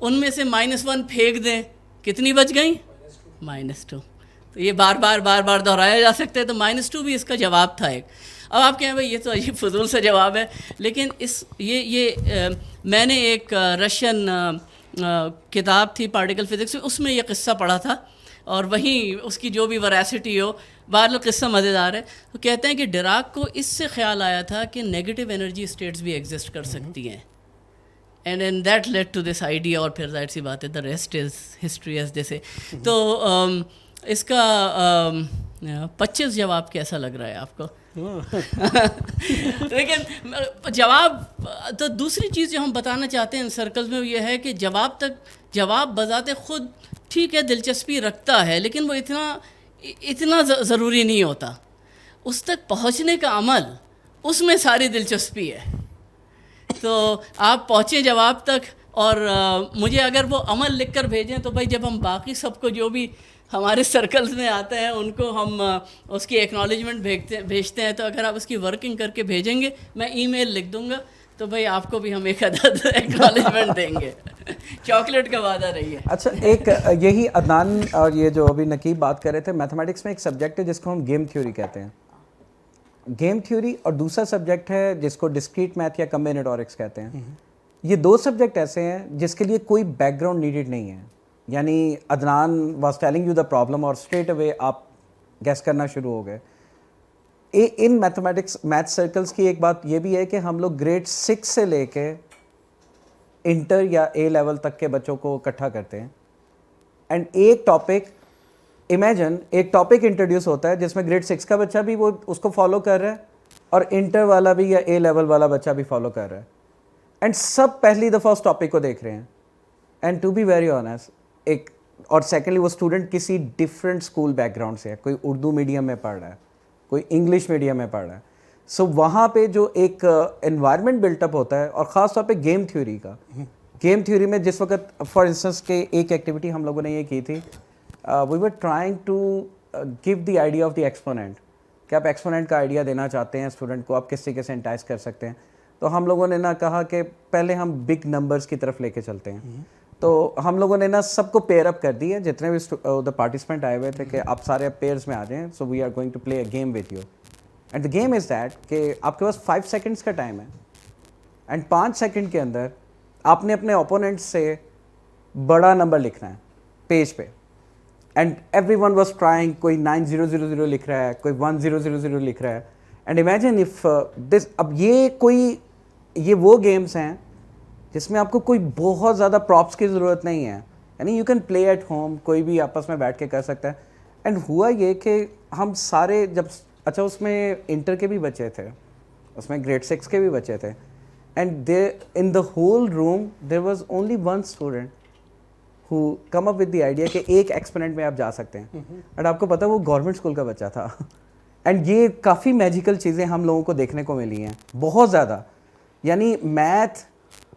उनमें से -1 फेंक दें, कितनी बच गई, -2। तो ये बार बार दोहराया जा सकता है। तो -2 भी इसका जवाब था एक। अब आप कहें भाई ये तो अजीब फजूल सा जवाब है, लेकिन मैंने एक रशियन किताब थी पार्टिकल फिज़िक्स में, उसमें यह क़िस्सा पढ़ा था और वहीं उसकी जो भी वैरासिटी हो, बहरहाल क़िस्सा मज़ेदार है। तो कहते हैं कि डिराक को इससे ख़्याल आया था कि नेगेटिव एनर्जी स्टेट्स भी एग्जिस्ट कर सकती हैं, and that led to this idea. और फिर ज़ाहिर सी बात है, the rest is history as they say. तो इसका 25 जवाब कैसा लग रहा है आपको? लेकिन जवाब तो दूसरी चीज़ जो हम बताना चाहते हैं इन सर्कल्स में ये है कि जवाब बजाते खुद ठीक है, दिलचस्पी रखता है, लेकिन वो इतना ज़रूरी नहीं होता। उस तक पहुंचने का अमल, उसमें सारी दिलचस्पी है। तो आप पहुँचे जवाब तक, और मुझे अगर वो अमल लिख कर भेजें तो भाई जब हम बाकी सबको जो भी हमारे सर्कल्स में आते हैं उनको हम उसकी एक्नॉलेजमेंट भेजते हैं, तो अगर आप उसकी वर्किंग करके भेजेंगे, मैं ईमेल लिख दूंगा, तो भाई आपको भी हम एक अदद एक्नॉलेजमेंट देंगे। चॉकलेट का वादा रही है। अच्छा, एक यही अदनान और ये जो अभी नकीब बात कर रहे थे, मैथमेटिक्स में एक सब्जेक्ट है जिसको हम गेम थ्योरी कहते हैं, गेम थ्योरी, और दूसरा सब्जेक्ट है जिसको डिस्क्रीट मैथ या कॉम्बिनेटोरिक्स कहते हैं। ये दो सब्जेक्ट ऐसे हैं जिसके लिए कोई बैकग्राउंड नीडेड नहीं है। यानी Adnan was telling you the problem और स्ट्रेट अवे आप गैस करना शुरू हो गए। इन मैथमेटिक्स मैथ सर्कल्स की एक बात ये भी है कि हम लोग ग्रेड 6 से लेके इंटर या ए लेवल तक के बच्चों को इकट्ठा करते हैं। एंड एक टॉपिक इंट्रोड्यूस होता है जिसमें ग्रेड 6 का बच्चा भी वो उसको फॉलो कर रहा है और इंटर वाला भी या ए लेवल वाला बच्चा भी फॉलो कर रहा है, एंड सब पहली दफ़ा उस टॉपिक को देख रहे हैं। And to be very honest, और सेकेंडली वो स्टूडेंट किसी डिफरेंट स्कूल बैकग्राउंड से है, कोई उर्दू मीडियम में पढ़ रहा है, कोई इंग्लिश मीडियम में पढ़ रहा है। सो वहाँ पे जो एक एनवायरनमेंट बिल्टअप होता है, और ख़ास तौर पे गेम थ्योरी में जिस वक्त फॉर इंस्टेंस के एक एक्टिविटी हम लोगों ने ये की थी, we were trying to give the idea of the exponent, कि आप एक्सपोनेंट का आइडिया देना चाहते हैं स्टूडेंट को, आप किस तरीके से एंटाइज कर सकते हैं। तो हम लोगों ने ना कहा कि पहले हम बिग नंबर्स की तरफ लेके चलते हैं। तो हम लोगों ने ना सबको पेयर अप कर दिया, जितने भी द पार्टिसिपेंट आए हुए थे, कि आप सारे पेयर्स में आ जाएं, so we are going to play a game with you. And the game is that कि आपके पास 5 सेकंड्स का टाइम है, एंड 5 सेकंड के अंदर आपने अपने ओपोनेंट से बड़ा नंबर लिखना है पेज पे। एंड एवरीवन वाज ट्राइंग, कोई 9000 लिख रहा है, कोई 1000 लिख रहा है। एंड इमेजिन इफ दिस, अब ये वो गेम्स हैं जिसमें आपको कोई बहुत ज़्यादा प्रॉप्स की ज़रूरत नहीं है, यानी you can play at home, कोई भी आपस में बैठ के कर सकता है। एंड हुआ ये कि हम सारे जब, अच्छा उसमें इंटर के भी बच्चे थे, उसमें ग्रेड 6 के भी बच्चे थे, and they in the whole room there was only one student who come up with the idea कि एक एक्सपेरिमेंट में आप जा सकते हैं। एंड आपको पता है वो गवर्नमेंट स्कूल का बच्चा था। एंड ये काफ़ी मैजिकल चीज़ें हम लोगों को देखने को मिली हैं, बहुत ज़्यादा। यानी मैथ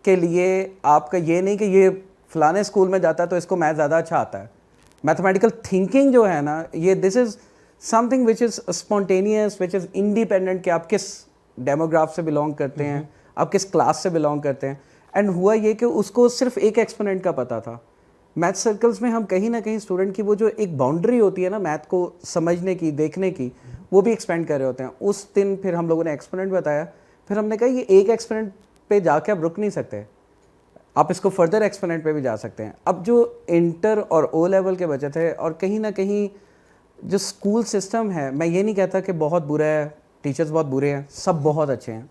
के लिए आपका ये नहीं कि ये फलाने स्कूल में जाता है तो इसको मैथ ज़्यादा अच्छा आता है। मैथमेटिकल थिंकिंग जो है ना, ये this is something which is spontaneous, which is independent, कि आप किस डेमोग्राफ से बिलोंग करते हैं, आप किस क्लास से बिलोंग करते हैं। एंड हुआ ये कि उसको सिर्फ एक एक्सपोनेंट का पता था। मैथ सर्कल्स में हम कहीं ना कहीं स्टूडेंट की वो जो एक बाउंड्री होती है ना मैथ को समझने की, देखने की, वो भी एक्सपेंड कर रहे होते हैं। उस दिन फिर हम लोगों ने एक्सपोनेंट बताया, फिर हमने कहा ये एक एक्सपोनेंट पे जाके आप रुक नहीं सकते, आप इसको फर्दर एक्सपोनेंट पे भी जा सकते हैं। अब जो इंटर और ओ लेवल के बच्चे थे, और कहीं ना कहीं जो स्कूल सिस्टम है, मैं ये नहीं कहता कि बहुत बुरा है, टीचर्स बहुत बुरे हैं, सब बहुत अच्छे हैं,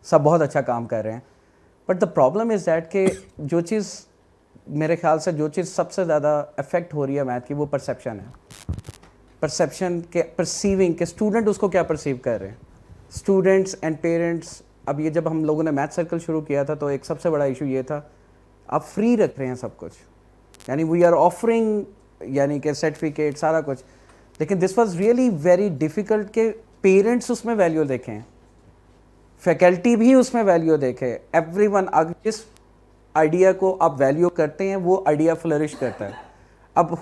सब बहुत अच्छा काम कर रहे हैं, but the problem is that कि जो चीज़ मेरे ख्याल से जो चीज़ सबसे ज़्यादा अफेक्ट हो रही है मैथ की, वो परसेप्शन है। परसेप्शन के परसीविंग के स्टूडेंट उसको क्या परसीव कर रहे हैं, स्टूडेंट्स एंड पेरेंट्स। अब ये जब हम लोगों ने मैथ सर्कल शुरू किया था तो एक सबसे बड़ा इशू ये था, आप फ्री रख रहे हैं सब कुछ, यानी वी आर ऑफरिंग, यानी कि सर्टिफिकेट सारा कुछ, लेकिन this was really very difficult कि पेरेंट्स उसमें वैल्यू देखें, फैकल्टी भी उसमें वैल्यू देखे, एवरीवन। अगर जिस आइडिया को आप वैल्यू करते हैं वो आइडिया फ्लरिश करता है। अब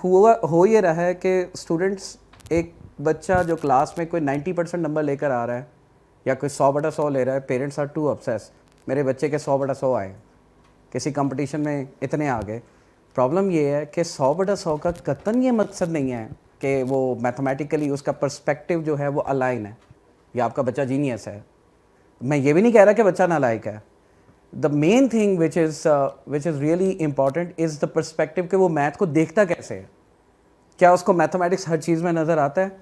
हो ये रहा है कि स्टूडेंट्स, एक बच्चा जो क्लास में कोई 90% नंबर लेकर आ रहा है या कोई 100/100 ले रहा है, पेरेंट्स आर टू ऑब्सेस, मेरे बच्चे के 100/100 आए, किसी कंपटीशन में इतने आ गए। प्रॉब्लम ये है कि 100/100 का कतन ये मकसद नहीं है कि वो मैथमेटिकली उसका पर्सपेक्टिव जो है वो अलाइन है या आपका बच्चा जीनियस है। मैं ये भी नहीं कह रहा कि बच्चा नालायक है। The main thing which is really important is the perspective कि वो मैथ को देखता कैसे है, क्या उसको मैथमेटिक्स हर चीज़ में नज़र आता है।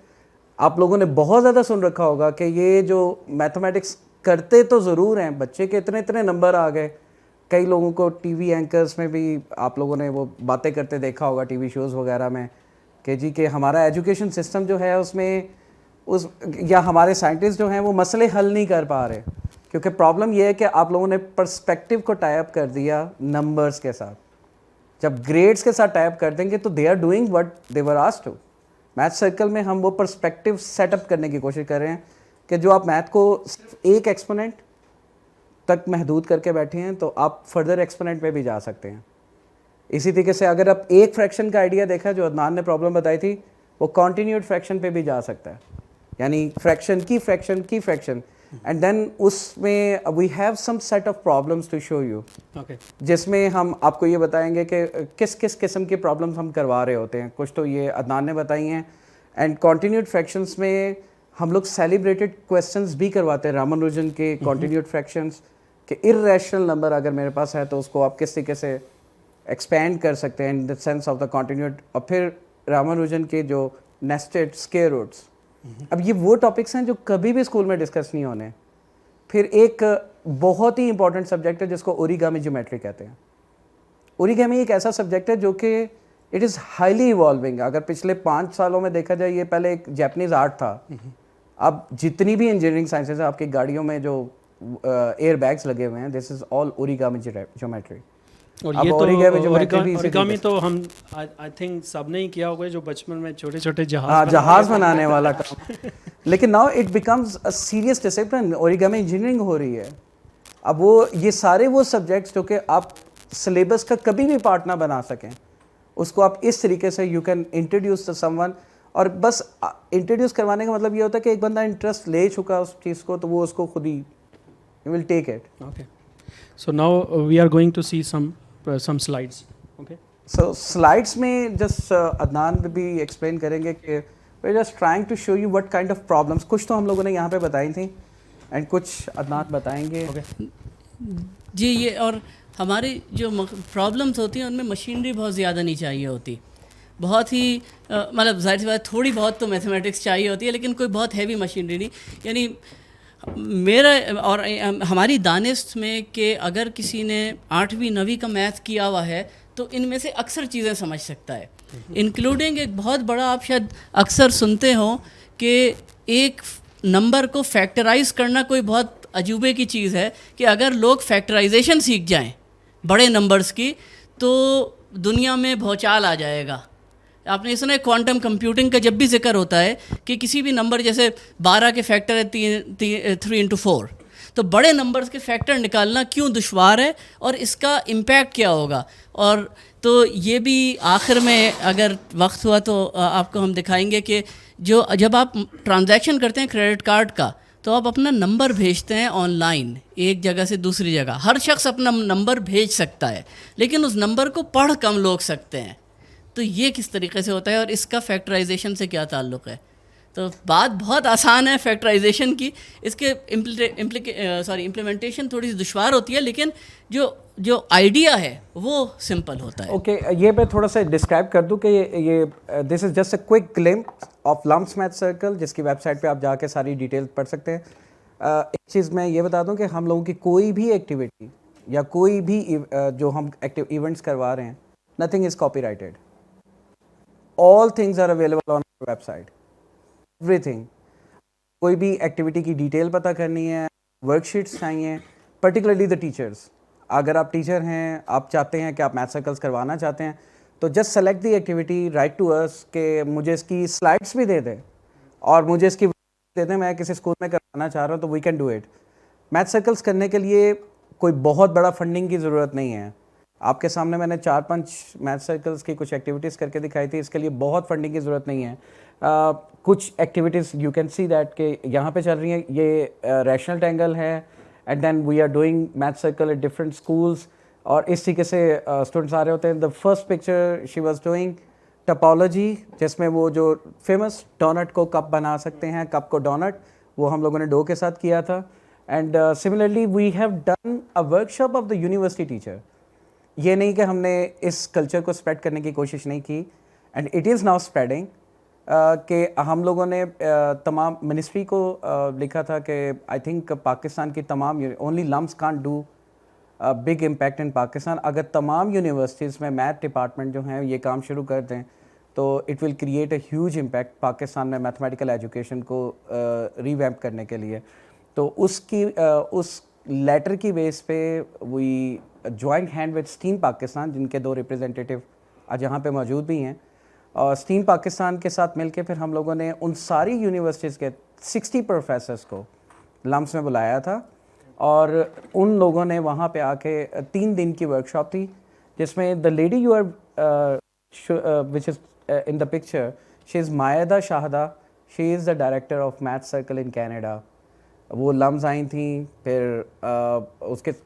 आप लोगों ने बहुत ज़्यादा सुन रखा होगा कि ये जो मैथमेटिक्स करते तो ज़रूर हैं, बच्चे के इतने इतने नंबर आ गए। कई लोगों को टीवी एंकर्स में भी आप लोगों ने वो बातें करते देखा होगा, टीवी शोज़ वगैरह में, कि जी कि हमारा एजुकेशन सिस्टम जो है उसमें उस या हमारे साइंटिस्ट जो हैं वो मसले हल नहीं कर पा रहे, क्योंकि प्रॉब्लम ये है कि आप लोगों ने पर्सपेक्टिव को टाई अप कर दिया नंबर्स के साथ। जब ग्रेड्स के साथ टाइप कर देंगे तो they are doing what they were asked to. Math circle में हम वो पर्सपेक्टिव सेटअप करने की कोशिश कर रहे हैं कि जो आप मैथ को सिर्फ एक एक्सपोनेंट तक महदूद करके बैठे हैं तो आप फर्दर एक्सपोनेंट पे भी जा सकते हैं। इसी तरीके से अगर आप एक फ्रैक्शन का आइडिया देखा जो अदनान ने प्रॉब्लम बताई थी, वो कॉन्टीन्यूड फ्रैक्शन पे भी जा सकता है, यानी फ्रैक्शन की फ्रैक्शन की फ्रैक्शन, एंड देन उसमें we have some set of problems to show you, okay जिसमें हम आपको ये बताएंगे कि किस किस किस्म की प्रॉब्लम्स हम करवा रहे होते हैं। कुछ तो ये अदनान ने बताई हैं, एंड कॉन्टीन्यूड फ्रैक्शंस में हम लोग सेलिब्रेटेड क्वेश्चंस भी करवाते हैं रामानुजन के कॉन्टीन्यूड फ्रैक्शंस के। इर्रेशनल नंबर अगर मेरे पास है तो उसको आप किस तरीके से एक्सपेंड कर सकते हैं in the sense of the continued, और फिर रामानुजन के जो नेस्टेड स्क्वायर रूट्स। अब ये वो टॉपिक्स हैं जो कभी भी स्कूल में डिस्कस नहीं होने। फिर एक बहुत ही इंपॉर्टेंट सब्जेक्ट है जिसको ओरिगामी ज्योमेट्री कहते हैं। ओरिगामी एक ऐसा सब्जेक्ट है जो कि इट इज़ हाईली इवॉल्विंग। अगर पिछले 5 सालों में देखा जाए, ये पहले एक जापानीज आर्ट था। अब जितनी भी इंजीनियरिंग साइंसेज है, आपकी गाड़ियों में जो एयर बैग्स लगे हुए हैं, this is all origami geometry. और अब ये तो origami geometry भी इसी ओरिगामी तरीके तो हम आई थिंक सबने ही किया होगा, जो बचपन में छोटे छोटे हाँ, जहाज बनाने वाला काम। लेकिन now it becomes a serious discipline. Origami engineering हो रही है। अब वो ये सारे वो सब्जेक्ट्स जो कि आप सिलेबस का कभी भी पार्ट ना बना सकें, उसको आप इस तरीके से you can introduce to someone. और बस इंट्रोड्यूस करवाने का मतलब ये होता है कि एक बंदा इंटरेस्ट ले चुका उस चीज़ को, तो वो उसको खुद ही will take it. Okay, so now we are going to see some slides. Okay. So slides में जस्ट अदनान भी एक्सप्लेन करेंगे कि we just trying to show you what kind of problems. कुछ तो हम लोगों ने यहाँ पे बताई थी एंड कुछ अदनान बताएंगे। जी, ये और हमारी जो प्रॉब्लम्स होती हैं उनमें मशीनरी बहुत ज़्यादा नहीं चाहिए होती। बहुत ही मतलब जाहिर सी बात थोड़ी बहुत तो मैथमेटिक्स चाहिए होती है, लेकिन कोई बहुत हैवी मशीनरी नहीं। यानी मेरा और हमारी दानिश में कि अगर किसी ने 8वीं 9वीं का मैथ किया हुआ है तो इनमें से अक्सर चीज़ें समझ सकता है, इंक्लूडिंग एक बहुत बड़ा, आप शायद अक्सर सुनते हो कि एक नंबर को फैक्टराइज करना कोई बहुत अजूबे की चीज़ है, कि अगर लोग फैक्टराइजेशन सीख जाएं बड़े नंबर्स की तो दुनिया में भौचाल आ जाएगा। आपने सुना है क्वांटम कंप्यूटिंग का जब भी जिक्र होता है कि किसी भी नंबर, जैसे 12 के फैक्टर है 3 × 4, तो बड़े नंबर्स के फैक्टर निकालना क्यों दुश्वार है और इसका इम्पैक्ट क्या होगा। और तो ये भी आखिर में अगर वक्त हुआ तो आपको हम दिखाएंगे कि जब आप ट्रांजैक्शन करते हैं क्रेडिट कार्ड का, तो आप अपना नंबर भेजते हैं ऑनलाइन एक जगह से दूसरी जगह। हर शख्स अपना नंबर भेज सकता है, लेकिन उस नंबर को पढ़ कम लोग सकते हैं। तो ये किस तरीके से होता है और इसका फैक्टराइजेशन से क्या ताल्लुक़ है। तो बात बहुत आसान है फैक्टराइजेशन की, इसके इम्प्लीमेंटेशन थोड़ी सी दुश्वार होती है, लेकिन जो आइडिया है वो सिंपल होता है। ओके, ये मैं थोड़ा सा डिस्क्राइब कर दूं कि ये this is just a quick glimpse of lumps math circle, जिसकी वेबसाइट पे आप जाके सारी डिटेल पढ़ सकते हैं। एक चीज़ मैं ये बता दूं कि हम लोगों की कोई भी एक्टिविटी या कोई भी जो हम एक्टिव इवेंट्स करवा रहे हैं, nothing is copyrighted. All things are available on our website, everything. कोई भी एक्टिविटी की डिटेल पता करनी है, वर्कशीट्स चाहिए, पर्टिकुलरली द टीचर्स। अगर आप टीचर हैं, आप चाहते हैं कि आप मैथ सर्कल्स करवाना चाहते हैं, तो just select the activity, write to us कि मुझे इसकी स्लाइड्स भी दे दें और मुझे इसकी दे दें, मैं किसी स्कूल में करवाना चाह रहा हूँ, तो we can do it. Math circles करने के लिए कोई बहुत बड़ा फंडिंग की ज़रूरत नहीं है। आपके सामने मैंने 4-5 मैथ सर्कल्स की कुछ एक्टिविटीज़ करके दिखाई थी, इसके लिए बहुत फंडिंग की ज़रूरत नहीं है। कुछ activities you can see that कि यहाँ पे चल रही हैं, ये रैशनल ट्रायंगल है, and then we are doing math circle at different schools, और इस तरीके से स्टूडेंट्स आ रहे होते हैं। The first picture she was doing topology, जिसमें वो जो फेमस डोनट को कप बना सकते हैं, कप को डोनट, वो हम लोगों ने डो के साथ किया था। And similarly we have done a workshop of the university teacher. ये नहीं कि हमने इस कल्चर को स्प्रेड करने की कोशिश नहीं की, and it is now spreading. कि हम लोगों ने तमाम मिनिस्ट्री को लिखा था कि आई थिंक पाकिस्तान की तमाम only lumps can't do big impact in Pakistan. अगर तमाम यूनिवर्सिटीज़ में मैथ डिपार्टमेंट जो हैं ये काम शुरू कर दें, तो it will create a huge impact Pakistan में मैथमेटिकल एजुकेशन को रिवैम्प करने के लिए। तो उस लेटर की बेस पे we joint hand with steam Pakistan, जिनके 2 रिप्रेजेंटेटिव आज यहाँ पे मौजूद भी हैं, और स्टीम पाकिस्तान के साथ मिलके फिर हम लोगों ने उन सारी यूनिवर्सिटीज़ के 60 प्रोफेसर्स को लम्स में बुलाया था, और उन लोगों ने वहाँ पे आके 3 दिन की वर्कशॉप थी, जिसमें the lady you are which is in the picture, she is Maida Shahda, she is the director of math circle in Canada. वो लम्स आई थी, फिर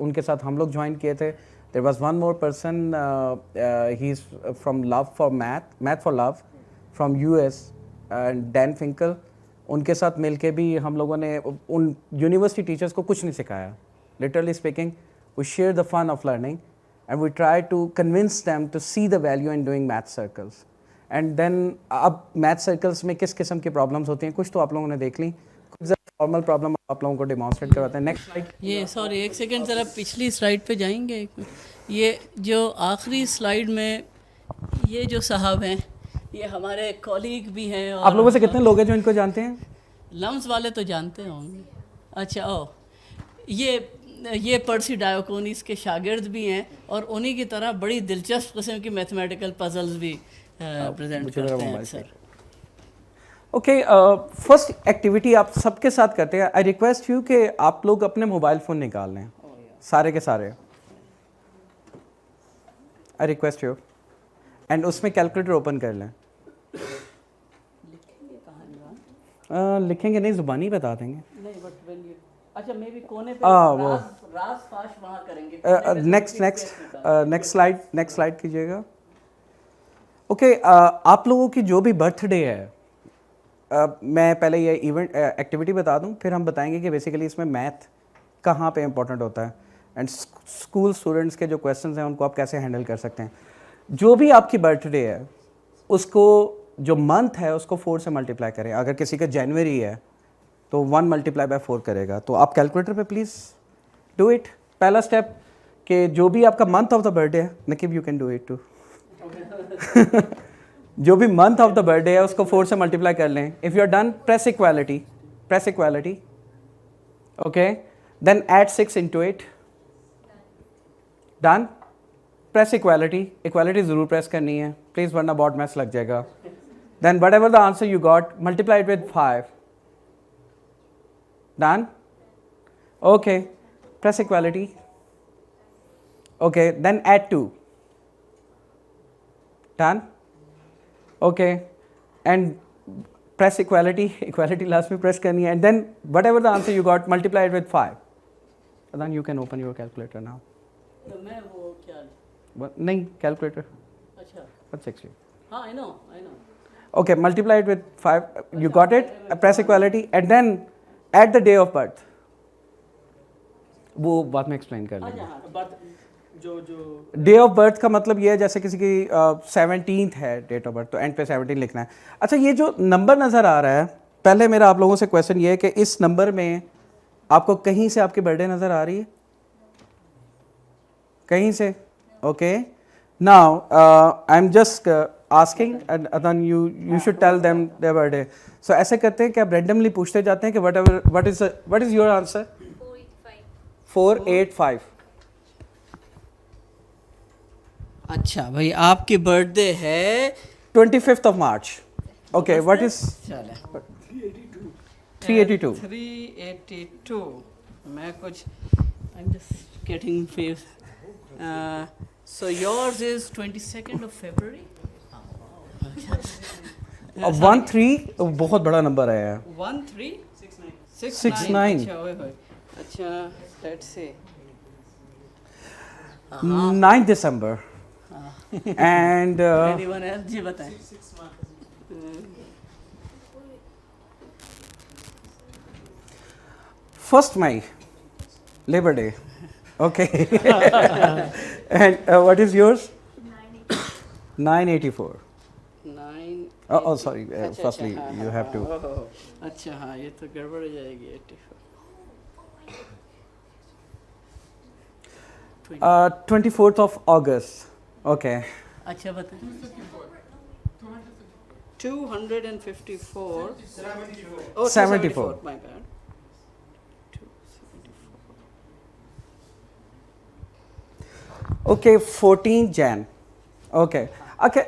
उनके साथ हम लोग ज्वाइन किए थे। There was one more person, he is from love for math for love from US, Dan Finkel. उनके साथ मिलके भी हम लोगों ने उन यूनिवर्सिटी टीचर्स को कुछ नहीं सिखाया, literally speaking. We share the fun of learning and we try to convince them to see the value in doing math circles. And then अब मैथ सर्कल्स में किस किस्म की प्रॉब्लम्स होती हैं, कुछ तो आप लोगों ने देख ली, कुछ फॉर्मल प्रॉब्लम आप लोगों को डेमोन्स्ट्रेट करवाते हैं। Next slide. ये सॉरी एक सेकंड, ज़रा पिछली स्लाइड पे जाएंगे एक मिनट। ये जो आखिरी स्लाइड में ये जो साहब हैं, ये हमारे कॉलीग भी हैं। और आप लोगों से कितने लोग हैं जो इनको जानते हैं? लम्स वाले तो जानते होंगे। अच्छा, ओ ये पर्सी डायोकोनिस के शागिर्द भी हैं, और उन्हीं की तरह बड़ी दिलचस्प किस्म की मैथमेटिकल पजल्स भी प्रेजेंट करते हैं सर। ओके, फर्स्ट एक्टिविटी आप सबके साथ करते हैं। आई रिक्वेस्ट यू कि आप लोग अपने मोबाइल फ़ोन निकाल लें, सारे के सारे। आई रिक्वेस्ट यू, एंड उसमें कैलकुलेटर ओपन कर लें। लिखेंगे नहीं, ज़ुबानी बता देंगे। नहीं, बट व्हेन यू अच्छा मे बी कोने पे राज फाश वहाँ करेंगे। नेक्स्ट स्लाइड कीजिएगा। ओके, आप लोगों की जो भी बर्थडे है, मैं पहले ये इवेंट एक्टिविटी बता दूं, फिर हम बताएंगे कि बेसिकली इसमें मैथ कहाँ पे इंपॉर्टेंट होता है, एंड स्कूल स्टूडेंट्स के जो क्वेश्चंस हैं उनको आप कैसे हैंडल कर सकते हैं। जो भी आपकी बर्थडे है, उसको जो मंथ है उसको 4 से मल्टीप्लाई करें। अगर किसी का जनवरी है तो 1 मल्टीप्लाई बाय 4 करेगा। तो आप कैलकुलेटर पे प्लीज़ डू इट। पहला स्टेप कि जो भी आपका मंथ ऑफ द बर्थडे है, Naqeeb you can do it too. जो भी मंथ ऑफ द बर्थडे है उसको 4 से मल्टीप्लाई कर लें। If you are done, press equality, okay, then add 6 into it. Done. Press equality ज़रूर प्रेस करनी है प्लीज़, वरना बॉट मैथ्स लग जाएगा। Then whatever the answer you got, multiply it with 5। Done. Okay, press equality, okay, then add 2। Done? Okay, and press equality last में press करनी है, and then whatever the answer you got, multiply it with 5. And then you can open your calculator now. तो मैं वो क्या? नहीं, calculator. अच्छा, 160. हाँ, I know. Okay, multiply it with 5. You got it? Press equality, and then add the day of birth. वो बाद में explain कर लेंगे। जो डे ऑफ बर्थ का मतलब ये है, जैसे किसी की 17th है डेट ऑफ बर्थ, तो एंड पे 17 लिखना है। अच्छा, ये जो नंबर नज़र आ रहा है, पहले मेरा आप लोगों से क्वेश्चन ये है कि इस नंबर में आपको कहीं से आपकी बर्थडे नज़र आ रही है? कहीं से? Okay, now I am just asking and then you should tell them their birthday. So ऐसे करते हैं कि आप रैंडमली पूछते जाते हैं कि व्हाट इज योर आंसर? 485। अच्छा भाई, आपकी बर्थडे है 25th of March. Okay, what is 382? 382। मैं कुछ I'm just getting face. So yours is 22nd of February. 13 बहुत बड़ा नंबर है यार। 1369। अच्छा, ओए होए। अच्छा, let's see. 9 December. And Anyone else? जी बताएं। 1st May, Labor Day. Okay. And what is yours? 984. 9। Oh, sorry. Firstly, you have to. अच्छा हाँ, ये तो गड़बड़ हो जाएगी। 84। 24th of August. Okay. अच्छा बताएं। 254. Oh, 74. My bad. 274. Okay 14 Jain okay okay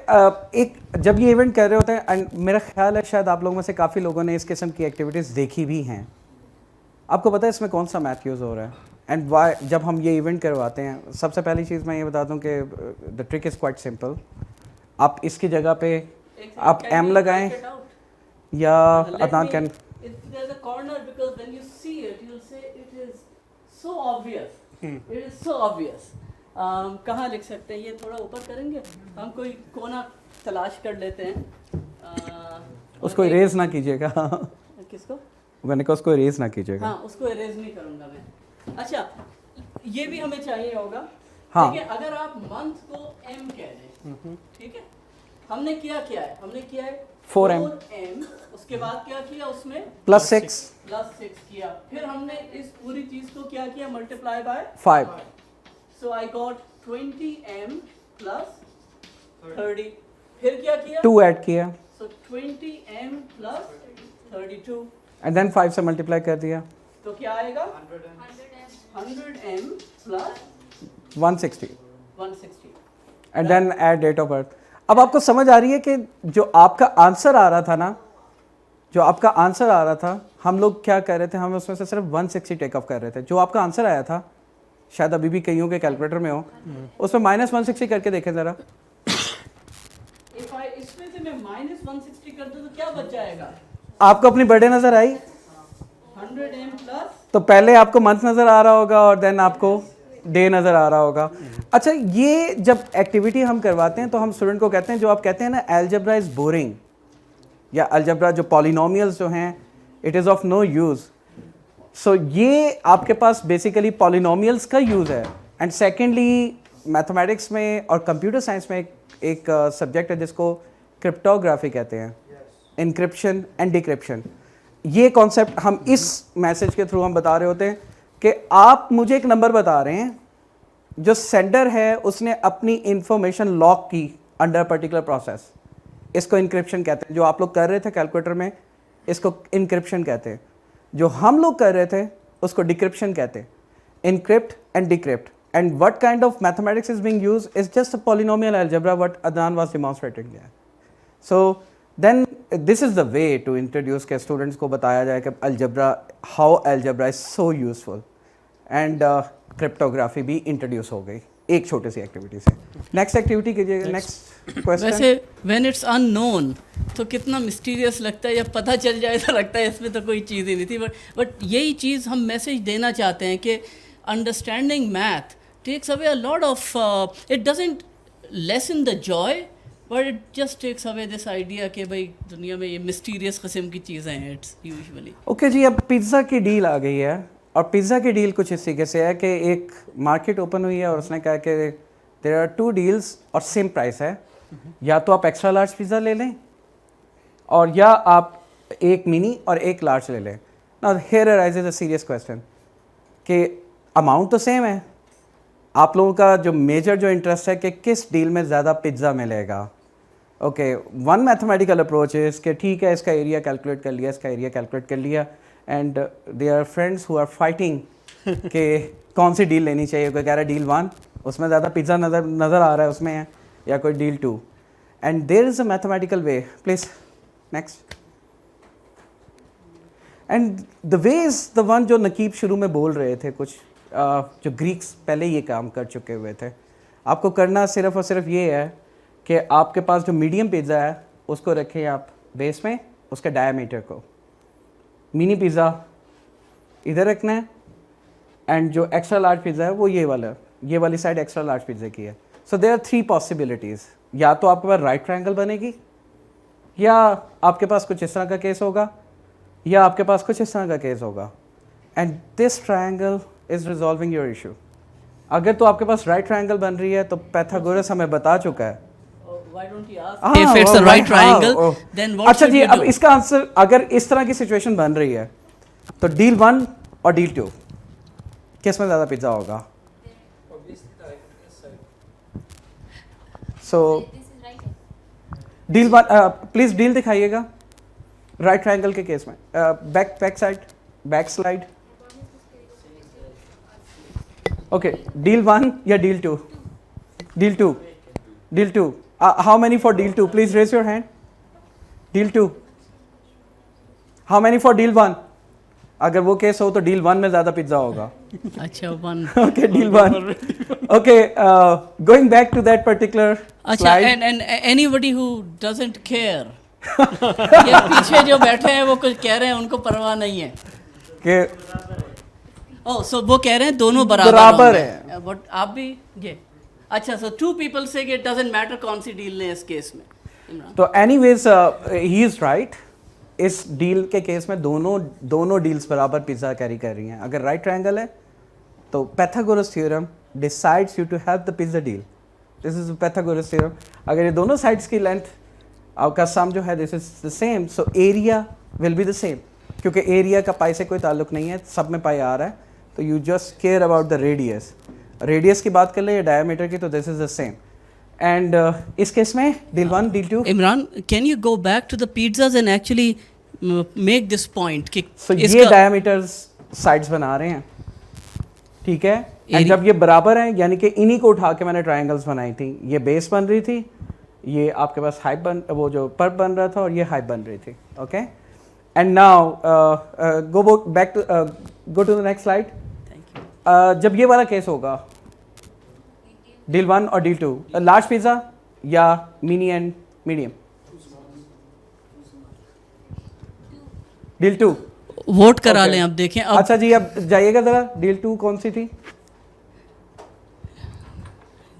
एक जब ये इवेंट कर रहे होते हैं एंड मेरा ख्याल है शायद आप लोगों में से काफ़ी लोगों ने इस किस्म की एक्टिविटीज़ देखी भी हैं। आपको पता है इसमें कौन सा मैथ यूज़ हो रहा है एंड वाई जब हम ये इवेंट करवाते हैं? सबसे पहली चीज़ मैं ये बता दूं कि the trick is quite simple. आप इसकी जगह पे आप एम लगाएं या Adnan can There's a corner because when you see it, you'll say it is so obvious. It is so obvious. कहाँ लिख सकते हैं? ये थोड़ा ऊपर करेंगे? हम कोई कोना तलाश कर लेते हैं। उसको इरेज ना कीजिएगा। किसको? मैंने कहा उसको इरेज ना कीजिएगा। हाँ, उसको इरेज नहीं करूँगा मैं। अच्छा, ये भी हमें चाहिए होगा। हाँ। ठीक है, अगर आप मंथ को m कह दें, ठीक है? हमने क्या किया है? हमने किया है 4m, उसके बाद क्या किया उसमें? +6 किया। फिर हमने इस पूरी चीज को क्या किया? Multiply by 5 so I got 20m plus 30। फिर क्या किया? 2 ऐड किया सो 20m plus 32। एंड देन 5 से मल्टीप्लाई कर दिया तो क्या आएगा? 100m plus 160 160। And then add date of birth. अब आपको समझ आ रही है कि जो आपका आंसर आ रहा था ना, जो आपका आंसर आ रहा था, हम लोग क्या कर रहे थे? हम उसमें से सिर्फ 160 टेक ऑफ कर रहे थे। जो आपका आंसर आया था, शायद अभी भी कईयों के कैलकुलेटर में हो, उसमें -160 करके देखें ज़रा। इसमें से मैं -160 कर दूं तो क्या बच जाएगा? आपको अपनी बर्थडे नज़र आई 100m plus तो पहले आपको मंथ नज़र आ रहा होगा और देन आपको डे नज़र आ रहा होगा। अच्छा, ये जब एक्टिविटी हम करवाते हैं तो हम स्टूडेंट को कहते हैं, जो आप कहते हैं ना अलजेब्रा इज़ बोरिंग, या अलजेब्रा जो पॉलिनोमियल्स जो हैं it is of no use. So ये आपके पास बेसिकली पॉलिनोमियल्स का यूज़ है। एंड सेकेंडली मैथमेटिक्स में और कंप्यूटर साइंस में एक सब्जेक्ट है जिसको क्रिप्टोग्राफी कहते हैं, इनक्रिप्शन एंड डिक्रिप्शन। ये कॉन्सेप्ट हम इस मैसेज के थ्रू हम बता रहे होते हैं कि आप मुझे एक नंबर बता रहे हैं, जो सेंडर है उसने अपनी इंफॉर्मेशन लॉक की अंडर पर्टिकुलर प्रोसेस, इसको इनक्रिप्शन कहते हैं। जो आप लोग कर रहे थे कैलकुलेटर में, इसको इनक्रिप्शन कहते हैं। जो हम लोग कर रहे थे उसको डिक्रिप्शन कहते हैं। Encrypt and decrypt, and what kind of mathematics is being used is just a polynomial algebra what Adnan was demonstrating there. So then this is the way to introduce के स्टूडेंट्स को बताया जाए कि algebra, how algebra is so useful, and cryptography भी introduce हो गई एक छोटी सी एक्टिविटी से। नेक्स्ट एक्टिविटी कीजिएगा। Next question. वैसे व्हेन इट्स अननोन तो कितना मिस्टीरियस लगता है, या पता चल जाए तो लगता है इसमें तो कोई चीज़ ही नहीं थी। बट यही चीज़ हम मैसेज देना चाहते हैं कि understanding math takes away a lot of, it doesn't lessen the joy but it just takes away this idea कि भाई दुनिया में ये मिस्टीरियस किस्म की चीज़ें हैं इट्स यूजुअली। ओके जी, अब पिज़्ज़ा की डील आ गई है, और पिज़्ज़ा की डील कुछ इस तरीके से है कि एक मार्केट ओपन हुई है और उसने कहा कि देयर आर 2 डील्स और सेम प्राइस है, या तो आप एक्स्ट्रा लार्ज पिज़्ज़ा ले लें और या आप एक मिनी और एक लार्ज ले लें। Now here arises a serious question कि अमाउंट तो सेम है, आप लोगों का जो मेजर जो इंटरेस्ट है कि किस डील में ज़्यादा पिज़्ज़ा मिलेगा। Okay, one mathematical approach is कि ठीक है, इसका एरिया कैलकुलेट कर लिया, इसका एरिया कैलकुलेट कर लिया, and they are friends who are fighting कि कौन सी डील लेनी चाहिए। कोई कह रहा है डील 1, उसमें ज़्यादा पिज़्ज़ा नज़र आ रहा है उसमें है, या कोई deal 2, and there is a mathematical way. Please next. And the way is the one जो नकीब शुरू में बोल रहे थे, कुछ जो ग्रीक्स पहले ये काम कर चुके हुए थे। आपको करना सिर्फ और सिर्फ ये है कि आपके पास जो मीडियम पिज़्ज़ा है उसको रखें आप बेस में, उसके डायमीटर को। मिनी पिज़्ज़ा इधर रखना है, एंड जो एक्स्ट्रा लार्ज पिज़्ज़ा है वो ये वाली साइड एक्स्ट्रा लार्ज पिज़्ज़ा की है। सो देयर आर 3 पॉसिबिलिटीज़, या तो आपके पास राइट ट्रायंगल बनेगी, या आपके पास कुछ इस तरह का केस होगा, या आपके पास कुछ इस तरह का केस होगा, and this triangle is resolving your issue. अगर तो आपके पास राइट ट्रायंगल बन रही है तो पाइथागोरस हमें बता चुका है। Why don't you ask if it's a right triangle, then what अच्छा should जी, you अब do? इसका आंसर, अगर इस तरह की सिचुएशन बन रही है तो डील 1 और डील 2 किस में ज़्यादा पिज़्ज़ा होगा? So deal one, please deal दिखाइएगा राइट ट्रायंगल के केस में, back side, back slide. Okay, deal one या deal two? Deal two, deal two. How many for deal two? Please raise your hand. Deal two. How many for deal one? अगर वो case हो तो deal one में ज्यादा pizza होगा। अच्छा, one. Okay, deal one. Okay, going back to that particular अच्छा, slide. and anybody who doesn't care, ये पीछे जो बैठे हैं वो कुछ कह रहे हैं, उनको परवाह नहीं है। कि ओह, सो वो कह रहे हैं दोनों बराबर बराबर होंगे। है। बट आप भी ये अच्छा, सो टू पीपल से इट डजंट मैटर कौन सी डील ने इस केस में। इमरान, तो anyways, he is right. इस डील के केस में दोनों डील्स बराबर पिज्जा कैरी कर रही हैं। अगर राइट ट्रायंगल है तो Pythagoras theorem decides you to have the pizza deal. This is Pythagoras theorem. अगर ये दोनों साइड्स की लेंथ आपका सम जो है this is the same, so area will be the same, क्योंकि एरिया का पाई से कोई ताल्लुक नहीं है, सब में पाई आ रहा है। तो you just care about the radius. Radius की बात कर ले या डायमीटर की, तो this is the same. And इस केस में deal one, deal two. Imran, can you go back to the pizzas and actually make this point कि सो ये डायमीटर्स साइड्स बना रहे हैं, ठीक है। एंड जब ये बराबर हैं, यानी कि इन्हीं को उठा के मैंने ट्रायंगल्स बनाई थी। ये बेस बन रही थी, ये आपके पास हाइप वो जो पर बन रहा था, और ये हाइप बन रही थी। Okay, and now go to the next slide. जब ये वाला केस होगा, डील वन और डील टू, लार्ज पिज्जा या mini and medium? Deal two. Vote करा Okay. लें, अब देखें। अब अच्छा जी, अब जाइएगा जरा, डील टू कौन सी थी?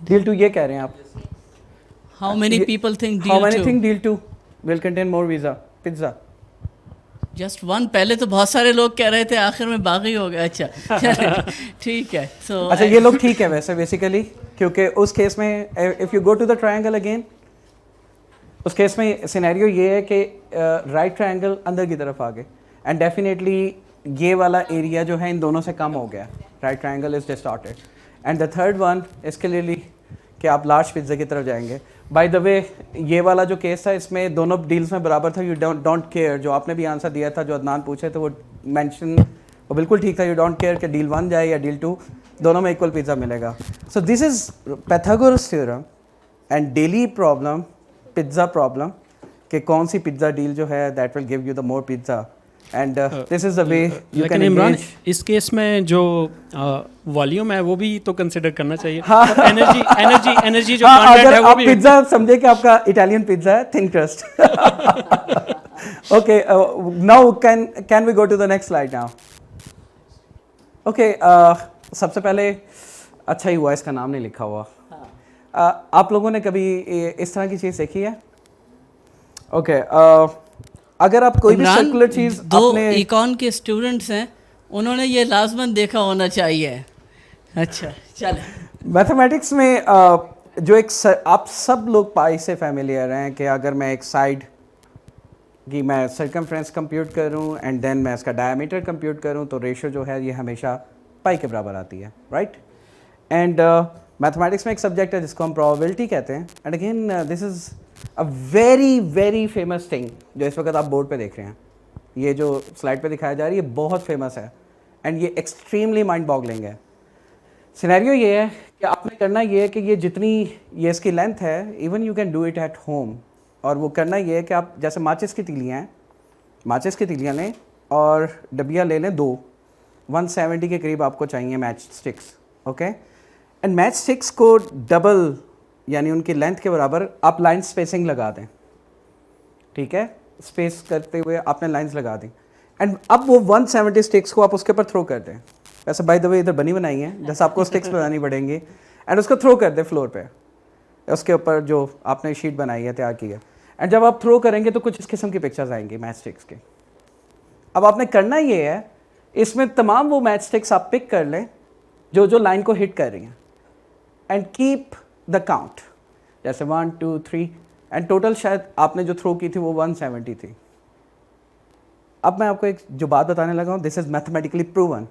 डील टू ये कह रहे हैं आप। How many people think how many deal think deal two will contain more pizza? Just one. पहले तो बहुत सारे लोग कह रहे थे, आखिर में बागी हो गए। अच्छा, चलिए, ठीक है। सो अच्छा, ये लोग ठीक है वैसे बेसिकली, क्योंकि उस केस में if you go to the triangle again, उस केस में सिनेरियो ये है कि राइट ट्रायंगल अंदर की तरफ आ गए, एंड डेफिनेटली ये वाला एरिया जो है इन दोनों से कम हो गया। Right triangle is distorted. And the third one is clearly कि आप लार्ज पिज्जा की तरफ जाएंगे। बाय द वे, ये वाला जो केस था इसमें दोनों डील्स में बराबर था। यू डोंट केयर, जो आपने भी आंसर दिया था, जो अदनान पूछे तो वो मेंशन वो बिल्कुल ठीक था। यू डोंट केयर कि डील वन जाए या डील टू, दोनों में इक्वल पिज्जा मिलेगा। सो this is Pythagoras theorem and daily problem, pizza problem, कि कौन सी पिज्जा डील जो है that will give you the more pizza, and this is the way you लेकिन कैन इमरान, एंगेज। इस केस में जो वॉल्यूम है वो भी तो कंसिडर करना चाहिए। एनर्जी जो हाँ, कंटेंट अगर है वो आप भी। पिज्जा समझे कि आपका इटालियन पिज्जा है, thin crust. Okay, now can we go to the next slide now? Okay, सबसे पहले अच्छा ही हुआ इसका नाम नहीं लिखा हुआ। आप लोगों ने कभी इस तरह की चीज़ देखी है? ओके, अगर आप कोई भी इमरान, सर्कुलर चीज़ दो अपने इकॉन के स्टूडेंट्स हैं, उन्होंने ये लाजमन देखा होना चाहिए। अच्छा, चले। मैथमेटिक्स में जो आप सब लोग पाई से फेमिलियर हैं कि अगर मैं एक साइड की मैं सर्कमफ्रेंस कंप्यूट करूं एंड देन मैं इसका डायमीटर कंप्यूट करूं, तो रेशो जो है ये हमेशा पाई के बराबर आती है, राइट। एंड मैथमेटिक्स में एक सब्जेक्ट है जिसको हम प्रोबेबिलिटी कहते हैं। And again this is a very very famous thing जो इस वक्त आप बोर्ड पे देख रहे हैं। ये जो स्लाइड पे दिखाया जा रही है बहुत फेमस है, एंड ये एक्सट्रीमली माइंड बॉगलिंग है। सिनेरियो ये है कि आपने करना ये है कि ये जितनी ये इसकी लेंथ है, even you can do it at home. और वो करना ये है कि आप जैसे माचिस की तीलियाँ हैं, माचिस की तीलियाँ लें और डबिया ले लें 2, 170 के करीब आपको चाहिए match sticks, okay. And match sticks को डबल यानी उनकी लेंथ के बराबर आप लाइन स्पेसिंग लगा दें, ठीक है। स्पेस करते हुए आपने लाइंस लगा दी, एंड अब वो 170 स्टिक्स को आप उसके ऊपर थ्रो कर दें। वैसे बाय द वे इधर बनी बनाई है, जैसे आपको स्टिक्स बनानी पड़ेंगी, एंड उसको थ्रो कर दें फ्लोर पे, उसके ऊपर जो आपने शीट बनाई है, तैयार की है। एंड जब आप थ्रो करेंगे तो कुछ इस किस्म की पिक्चर्स आएंगी मैच स्टिक्स के। अब आपने करना ये है, इसमें तमाम वो मैच स्टिक्स आप पिक कर लें जो जो लाइन को हिट कर रही हैं, एंड कीप द काउंट, जैसे 1 2 3, एंड टोटल शायद आपने जो थ्रो की थी वो 170 थी। अब मैं आपको एक जो बात बताने लगा हूँ, दिस इज मैथमेटिकली प्रूवन।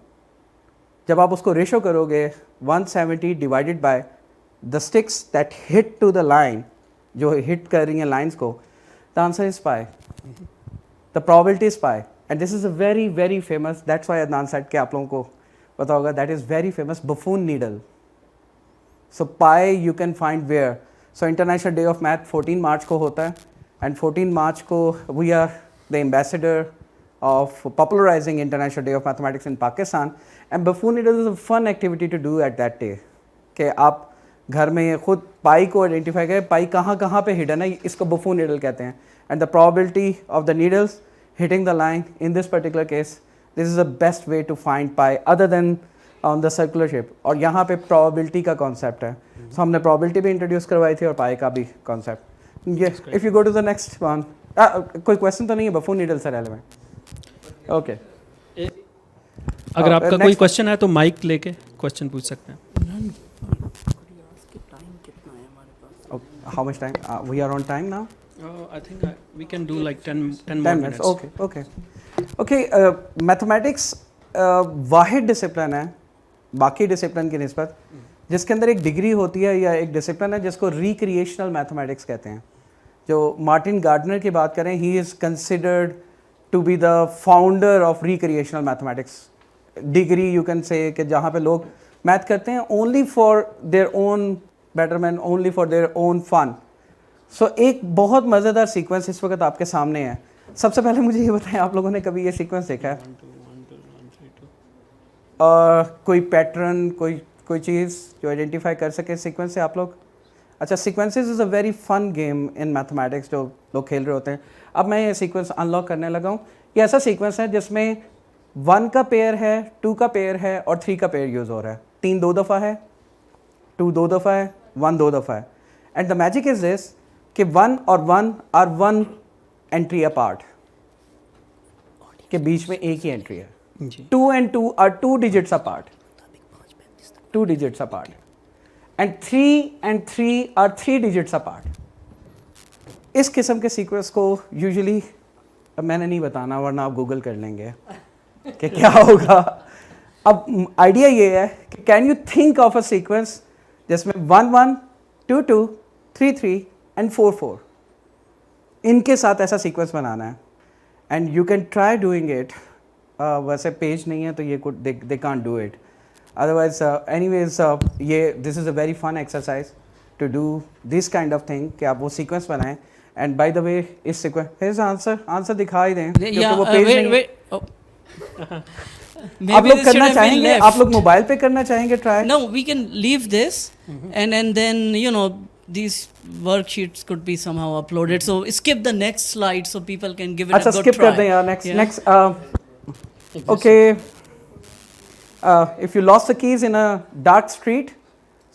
जब आप उसको रेशो करोगे 170 divided by the sticks that hit to the line, जो हिट कर रही हैं लाइंस को, The answer is pi. The probability is pi. And this is a very, very famous, that's why Adnan said कि आप लोगों को पता होगा, that is very famous buffoon needle. So pi you can find where? So International Day of Math 14 March को होता है, and 14 March को we are the ambassador of popularizing International Day of Mathematics in Pakistan, and buffoon needle is a fun activity to do at that day. कि आप घर में खुद पाई को आइडेंटिफाई करें, पाई कहाँ कहाँ पे हिडन है, इसको बफून नीडल कहते हैं. And the probability of the needles hitting the line in this particular case, this is the best way to find pi other than on the circular shape. और यहाँ पे प्रोबेबिलिटी का concept है, सो हमने probability भी introduce करवाई थी और पाई का भी कॉन्सेप्ट. ये if you go to the next one, कोई क्वेश्चन तो नहीं है बफून नीडल से रेलेवेंट? ओके, अगर आपका कोई next- क्वेश्चन है तो माइक लेके क्वेश्चन पूछ सकते हैं. how much time? We are on time now? I think we can do like 10 more 10 minutes. Okay. Mathematics Wahid discipline है बाकी डिसिप्लिन की निस्बत जिसके अंदर एक डिग्री होती है या एक डिसिप्लिन है जिसको रिक्रिएशनल मैथमेटिक्स कहते हैं. जो मार्टिन गार्डनर की बात करें, he is considered to be the founder of recreational mathematics. Degree you can say कि जहाँ पे लोग मैथ करते हैं only for their own betterment, only for their own fun. So एक बहुत मज़ेदार सीक्वेंस इस वक्त आपके सामने है. सबसे पहले मुझे ये बताएं, आप लोगों ने कभी ये सीक्वेंस देखा है? कोई पैटर्न, कोई चीज़ जो आइडेंटिफाई कर सके सीक्वेंस से आप लोग? अच्छा, sequences is a very fun game in mathematics जो लोग खेल रहे होते हैं. अब मैं ये सीक्वेंस अनलॉक करने लगा हूँ. ये ऐसा सीक्वेंस है जिसमें 1 का पेयर है, 2 का पेयर है और 3 का पेयर यूज़ हो रहा है. 3 2 दफ़ा है, 2 2 दफ़ा है, 1 2 दफ़ा है. And the magic is this कि 1 और 1 आर 1 एंट्री अपार्ट, के बीच में एक ही एंट्री है. जी. 2 and 2 are 2 digits apart. 2 digits apart. And 3 and 3 are 3 digits apart. इस किस्म के सीक्वेंस को यूजुअली मैंने नहीं बताना वरना आप गूगल कर लेंगे कि क्या होगा. अब आइडिया ये है कि can you think of a sequence जिसमें 1 1 2 2 3 3 and 4 4 इनके साथ ऐसा सीक्वेंस बनाना है. And you can try doing it. वैसे पेज नहीं है तो ये they can't do it. Otherwise anyways ये this is a very fun exercise to do this kind of thing कि आप वो सीक्वेंस बनाएं. एंड बाय द वे इस सीक्वेंस आंसर दिखा ही दें क्योंकि वो पेज नहीं है. आप लोग करना चाहेंगे? आप लोग मोबाइल पे करना चाहेंगे try? No, we can leave this, and then these worksheets could be somehow uploaded. So skip the next slide so people can give it अच्छा a good skip try. कर दें यार. Yeah. next okay. If you lost the keys in a dark street,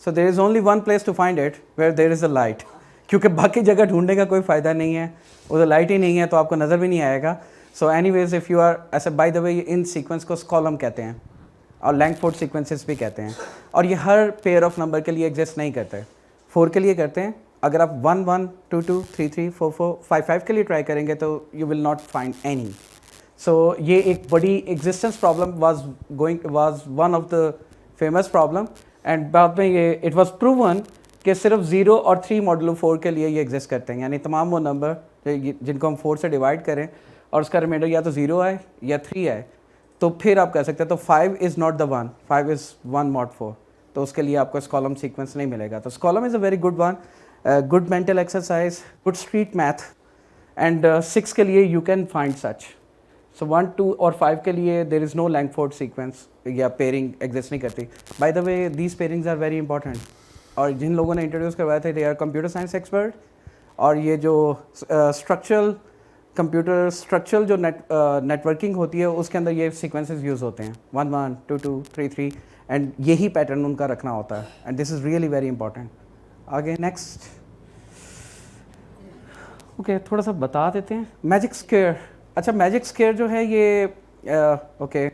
so there is only one place to find it where there is a light. क्योंकि बाकी जगह ढूंढने का कोई फ़ायदा नहीं है, उधर लाइट ही नहीं है तो आपको नज़र भी नहीं आएगा. So anyways if you are ऐसे बाय द वे इन सीक्वेंस को स्कॉलम कहते हैं और लैंगफोर्ड सीक्वेंसेस भी कहते हैं. और ये हर पेयर ऑफ नंबर के लिए एग्जिस्ट नहीं करते, 4 के लिए करते हैं. अगर आप 1 1 2 2 3 3 4 4 5 5 के लिए ट्राई करेंगे तो you will not find any. So ये एक बड़ी existence problem was one of the famous problem. And बाद में ये इट वाज प्रूवन कि सिर्फ 0 और 3 मॉडुलो 4 के लिए ये एग्जिस्ट करते हैं. यानी तमाम वो नंबर जिनको हम 4 से डिवाइड करें और उसका रिमाइंडर या तो 0 आए या 3 आए तो फिर आप कह सकते हैं तो 5 is not the 1, 5 is 1 mod 4. तो उसके लिए आपको स्कॉलम सीक्वेंस नहीं मिलेगा. तो Skolem is a very good one, good mental exercise, good street math. And 6 के लिए you can find such. So 1 2 और 5 के लिए there is no Langford sequence या पेयरिंग एग्जिस्ट नहीं करती. By the way these pairings are very important. और जिन लोगों ने इंट्रोड्यूस करवाया था they are computer science expert. और ये जो स्ट्रक्चरल जो नेटवर्किंग होती है उसके अंदर ये सीक्वेंसेस यूज़ होते हैं 1 1 2 2 3 3 एंड यही पैटर्न उनका रखना होता है. And this is really very important. आगे नेक्स्ट. ओके, थोड़ा सा बता देते हैं मैजिक स्क्वायर. अच्छा, मैजिक स्क्वायर जो है ये ओके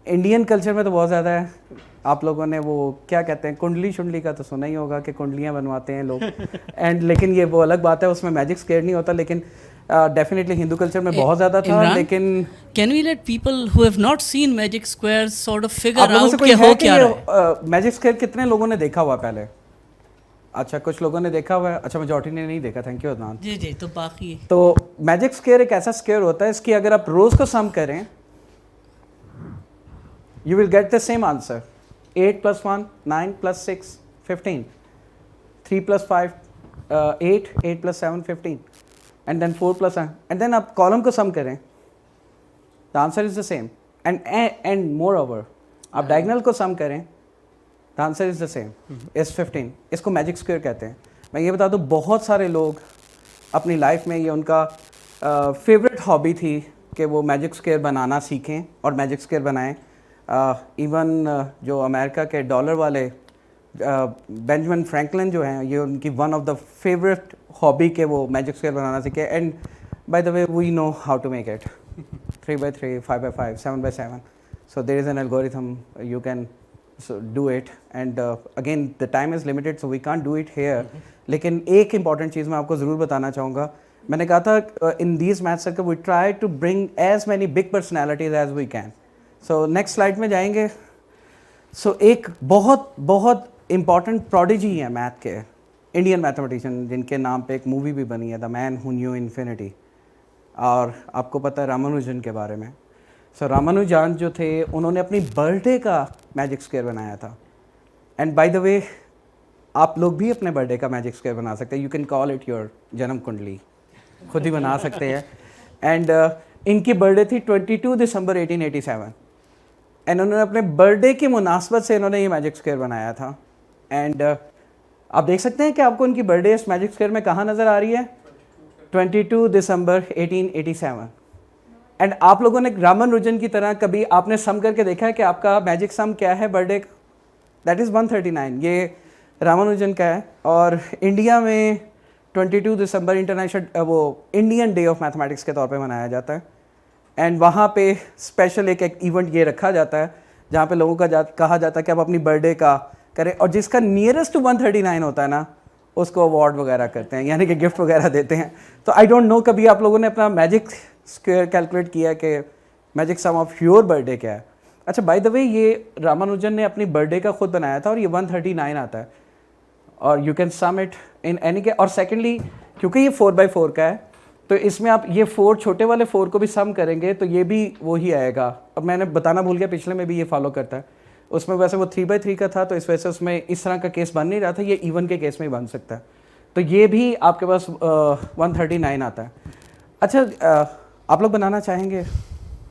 इंडियन कल्चर में तो बहुत ज़्यादा है. आप लोगों ने वो क्या कहते हैं कुंडली शुंडली का तो सुना ही होगा कि कुंडलियाँ बनवाते हैं लोग. एंड लेकिन ये वो अलग बात है, उसमें मैजिक स्क्वायर नहीं होता. लेकिन डेफिनेटली हिंदू कल्चर में बहुत ज़्यादा था. Imran, लेकिन can we let people who have not seen magic squares sort of figure आप लोगों से out कोई कि हो है कि क्या रहा है? ये मैजिक स्क्वायर कितने लोगों ने देखा हुआ पहले? अच्छा कुछ लोगों ने देखा हुआ है, अच्छा मेजॉरिटी ने नहीं देखा, थैंक यू अदनान। जी जी, तो बाकी तो मैजिक स्क्वायर एक ऐसा स्क्वायर होता है, इसकी अगर आप रोज को सम करें you will get the same answer. 8 + 1 9 + 6 15, 3 + 5 8, 8 + 7 15 and then 4 + and then आप कॉलम को सम करें, the answer is the same. And more over आप डायगोनल को सम करें, the answer is the same, is 15। इसको मैजिक स्क्वायर कहते हैं। मैं ये बता दूं, बहुत सारे लोग अपनी लाइफ में ये उनका फेवरेट हॉबी थी कि वो मैजिक स्क्वायर बनाना सीखें और मैजिक स्क्वायर बनाएं। इवन जो अमेरिका के डॉलर वाले बेंजामिन फ्रैंकलिन जो हैं, ये उनकी one of the favourite hobby के वो मैजिक स्क्वायर बनाना सीखे। And by the way we know how to make it 3x3, 5x5, 7x7. So there is an algorithm you can do it, and again the time is limited so we can't do it here. लेकिन एक important चीज़ मैं आपको ज़रूर बताना चाहूँगा। मैंने कहा था in these math circle we try to bring as many big personalities as we can. So next slide में जाएंगे। So एक बहुत बहुत important prodigy है मैथ के, इंडियन मैथमेटिशियन, जिनके नाम पे एक मूवी भी बनी है, the man who new infinity. और आपको पता है रामानुजन के बारे में। सो रामानुजन जो थे उन्होंने अपनी बर्थडे का मैजिक स्क्वायर बनाया था। एंड बाय द वे आप लोग भी अपने बर्थडे का मैजिक स्क्वायर बना सकते हैं। You can call it your जन्म कुंडली, खुद ही बना सकते हैं। एंड इनकी बर्थडे थी 22 दिसंबर 1887 एंड उन्होंने अपने बर्थडे की मुनासबत से इन्होंने ये मैजिक स्क्वायर बनाया था। एंड आप देख सकते हैं कि आपको इनकी बर्थडे इस मैजिक स्क्वायर में कहाँ नज़र आ रही है, 22 दिसंबर 1887। एंड आप लोगों ने रामानुजन की तरह कभी आपने सम करके देखा है कि आपका मैजिक सम क्या है बर्थडे का? दैट इज़ 139, ये रामानुजन का है। और इंडिया में 22 दिसंबर इंटरनेशनल वो इंडियन डे ऑफ मैथमेटिक्स के तौर पे मनाया जाता है। एंड वहाँ पे स्पेशल एक इवेंट ये रखा जाता है जहाँ पे लोगों का कहा जाता है कि आप अपनी बर्थडे का करें, और जिसका नियरेस्ट टू 139 होता है ना, उसको अवार्ड वगैरह करते हैं, यानी कि गिफ्ट वगैरह देते हैं। तो आई डोंट नो कभी आप लोगों ने अपना मैजिक स्क्वायर कैलकुलेट किया कि magic sum of your birthday क्या है। अच्छा बाय द वे ये रामानुजन ने अपनी बर्थडे का खुद बनाया था और ये 139 आता है, और you can sum it in any के। और सेकेंडली क्योंकि ये 4x4 का है तो इसमें आप ये 4 छोटे वाले 4 को भी सम करेंगे तो ये भी वही आएगा। अब मैंने बताना भूल गया, पिछले में भी ये फॉलो करता है। उसमें वैसे वो 3x3 का था तो इस वजह से उसमें इस तरह का केस बन नहीं रहा था, ये इवन के केस में ही बन सकता है। तो ये भी आपके पास 139 आता है। अच्छा आप लोग बनाना चाहेंगे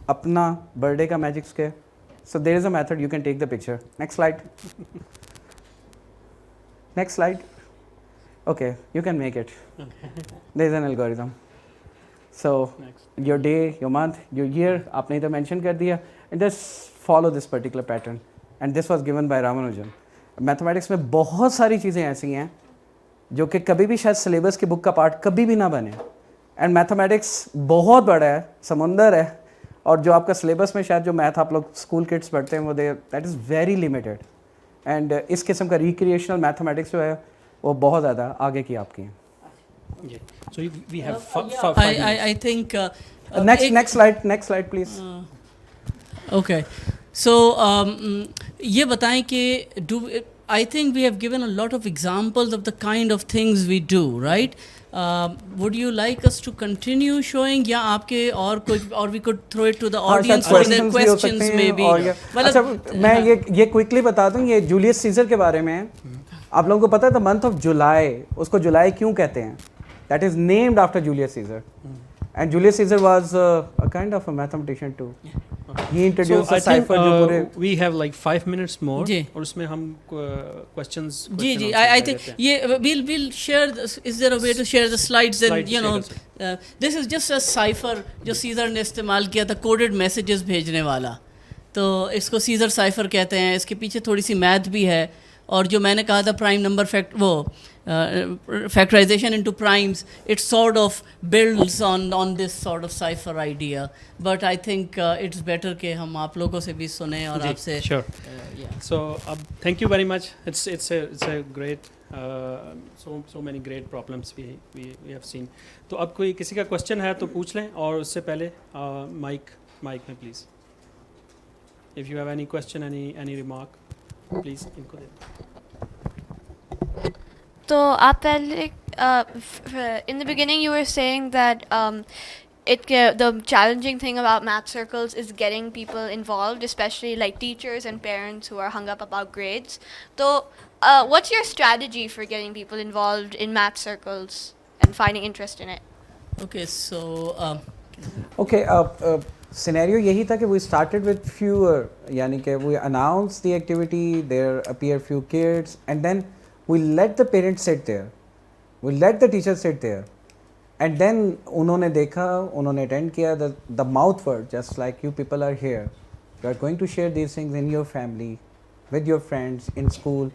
अपना बर्थडे का magic square? So there is a method, you can take the picture. Next slide, next slide. Okay, you can make it. There is an algorithm. So your day, your month, your year आपने इधर mention कर दिया, and just follow this particular pattern, and this was given by Ramanujan. Mathematics में बहुत सारी चीज़ें ऐसी हैं जो कि कभी भी शायद सिलेबस की बुक का पार्ट कभी भी ना बने। एंड मैथमेटिक्स बहुत बड़ा है, समुंदर है, और जो आपका सिलेबस में शायद जो मैथ आप लोग स्कूल किड्स पढ़ते हैं वो that is very limited. And इस किस्म का रिक्रिएशनल मैथमेटिक्स जो है वो बहुत ज़्यादा आगे की आपकी है। So we have I think next slide please. Okay, so ये बताएं कि I think we have given a lot of examples of the kind of things we do, right? Would you like us to continue showing, या आपके और कुछ, or we could throw it to the audience for their questions maybe? अच्छा मैं ये quickly बता दूं, ये जूलियस सीजर के बारे में है। आप लोगों को पता है द मंथ ऑफ जुलाई, उसको जुलाई क्यों कहते हैं? That is named after Julius Caesar, and Julius Caesar was a kind of a mathematician too. He introduced the cipher जो पूरे we have like 5 minutes more, जी। और उसमें हम questions जी answer I कर think लेते हैं। ये we'll share this, is there a way to share the slides and Slides you know share this is just a cipher जो scissor ने इस्तेमाल किया था कोडेड मैसेजेस भेजने वाला, तो इसको सीजर साइफर कहते हैं। इसके पीछे थोड़ी सी मैथ भी है, और जो मैंने कहा था prime number factorization into primes, it sort of builds on this sort of cipher idea, but I think it's better कि हम आप लोगों से भी सुने और जी, आपसे sure. yeah. So thank you very much. It's a great so many great problems we have seen. तो अब कोई किसी का क्वेश्चन है तो पूछ लें, और उससे पहले माइक में please, if you have any question, any remark, please इनको दे। तो आप पहले in the beginning you were saying that the challenging thing about math circles is getting people involved, especially like teachers and parents who are hung up about grades. So what's your strategy for getting people involved in math circles and finding interest in it? Okay, so Okay, scenario यही था कि we started with fewer, यानी कि we announced the activity, there appear few kids, and then we let the parents sit there, we let the teachers sit there, and then उन्होंने देखा, उन्होंने attend किया, the mouth word, just like you people are here, you are going to share these things in your family, with your friends, in school.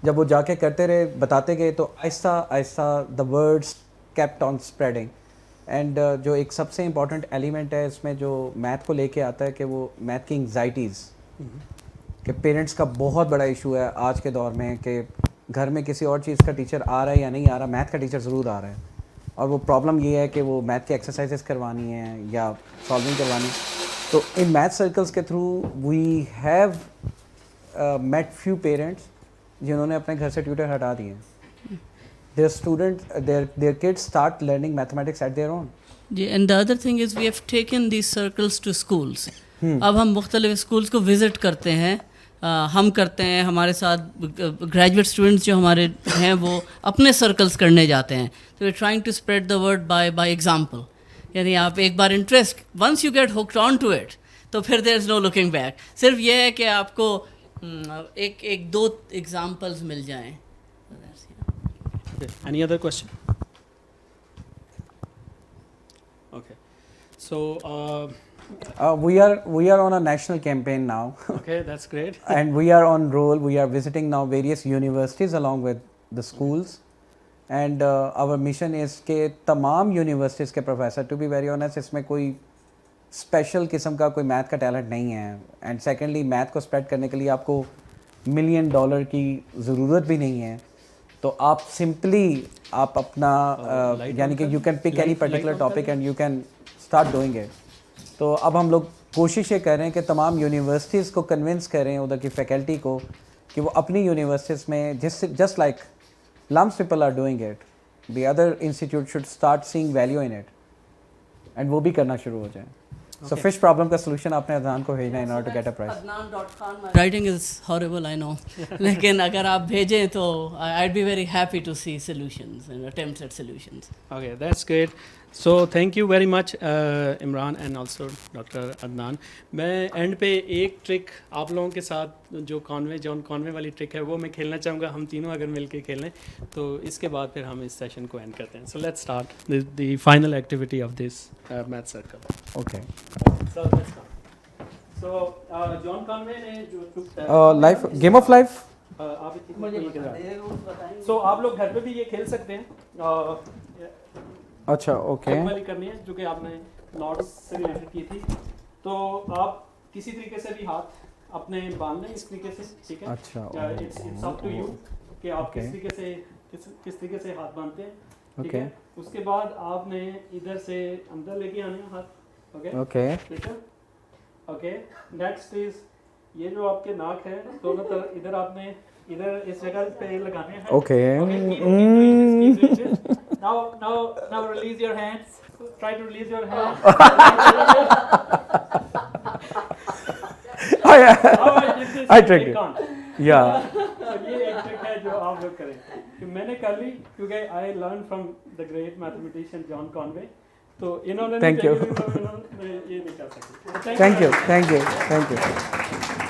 जब वो जाके करते रहे, बताते गए, तो Aahista Aahista the words kept on spreading. And जो एक सबसे इम्पॉर्टेंट एलिमेंट है इसमें जो मैथ को लेके आता है कि वो मैथ की एंग्जाइटीज़ कि पेरेंट्स का बहुत बड़ा इशू है आज के दौर में कि घर में किसी और चीज़ का टीचर आ रहा है या नहीं आ रहा, मैथ का टीचर ज़रूर आ रहा है, और वो प्रॉब्लम ये है कि वो मैथ की एक्सरसाइजेस करवानी है या सॉल्विंग करवानी. तो इन मैथ सर्कल्स के through we have met few parents जिन्होंने अपने घर से ट्यूटर हटा दिए हैं. Their students, their kids start learning mathematics at their own. and the other thing is we have taken these circles to schools. अब हम मुख्तलिफ स्कूल्स को विज़िट करते हैं, हम करते हैं, हमारे साथ ग्रेजुएट स्टूडेंट्स जो हमारे हैं वो अपने सर्कल्स करने जाते हैं. तो we are trying to spread the word by example. यानी आप एक बार interest, once you get hooked on to it, तो फिर there is no looking back. सिर्फ ये है कि आपको एक दो एग्जांपल्स मिल जाएं. Okay. Any other question? Okay. So, We are on a national campaign now. okay, that's great. And we are on roll. We are visiting now various universities along with the schools, and our mission is कि तमाम universities के professor, to be very honest, इसमें कोई special किस्म का कोई math का talent नहीं है, and secondly math को spread करने के लिए आपको $1 million की ज़रूरत भी नहीं है. तो आप सिंपली आप अपना यानी कि you can pick any particular topic and you can start doing it. तो अब हम लोग कोशिश ये कर रहे हैं कि तमाम यूनिवर्सिटीज़ को कन्विंस करें, उधर की फैकल्टी को, कि वो अपनी यूनिवर्सिटीज़ में just like LUMS people are doing it, the other institute should start seeing value in it, and वो भी करना शुरू हो जाए. So fish problem का solution आपने अदनान को भेजना in order to get a prize. Adnan.Khan, my writing is horrible, I know. लेकिन अगर आप भेजें तो I'd be very happy to see solutions and attempts at solutions. Okay, that's great. So thank you very much, Imran and also Dr. Adnan. मैं and पे एक trick आप लोगों के साथ जो जॉन कॉन्वे वाली ट्रिक है वो मैं खेलना चाहूँगा. हम तीनों अगर मिलके खेलें तो इसके बाद फिर हम इस सेशन को एंड करते हैं. So let's start the final activity of this math circle. Okay. So let's start. So John Conway ने जो Life game of life. आप so आप लोग घर पे भी ये खेल सकते हैं. अच्छा ओके. वाली करनी है जो कि आपने नोट्स से रिलेटेड की थी. तो आप किसी तरीके से भी हाथ अपने बांध लें इस तरीके से, ठीक है. अच्छा इट्स अप टू यू कि आप किस तरीके से हाथ बांधते हैं, ठीक है. उसके बाद आपने इधर से अंदर लेके आने हैं हाथ. ओके ओके ठीक है. ओके नेक्स्ट इज ये जो आपके नाक है दोनों तरफ, इधर आपने इधर इस जगह पे लगाने हैं. Okay. Now release your hands. Try to release your hands. I tricked it. Yeah. So ये एक trick है जो आप लोग करें. कि मैंने कर ली क्योंकि I learned from the great mathematician John Conway. तो इन्होंने Thank you. ये नहीं कर सकते. Thank you.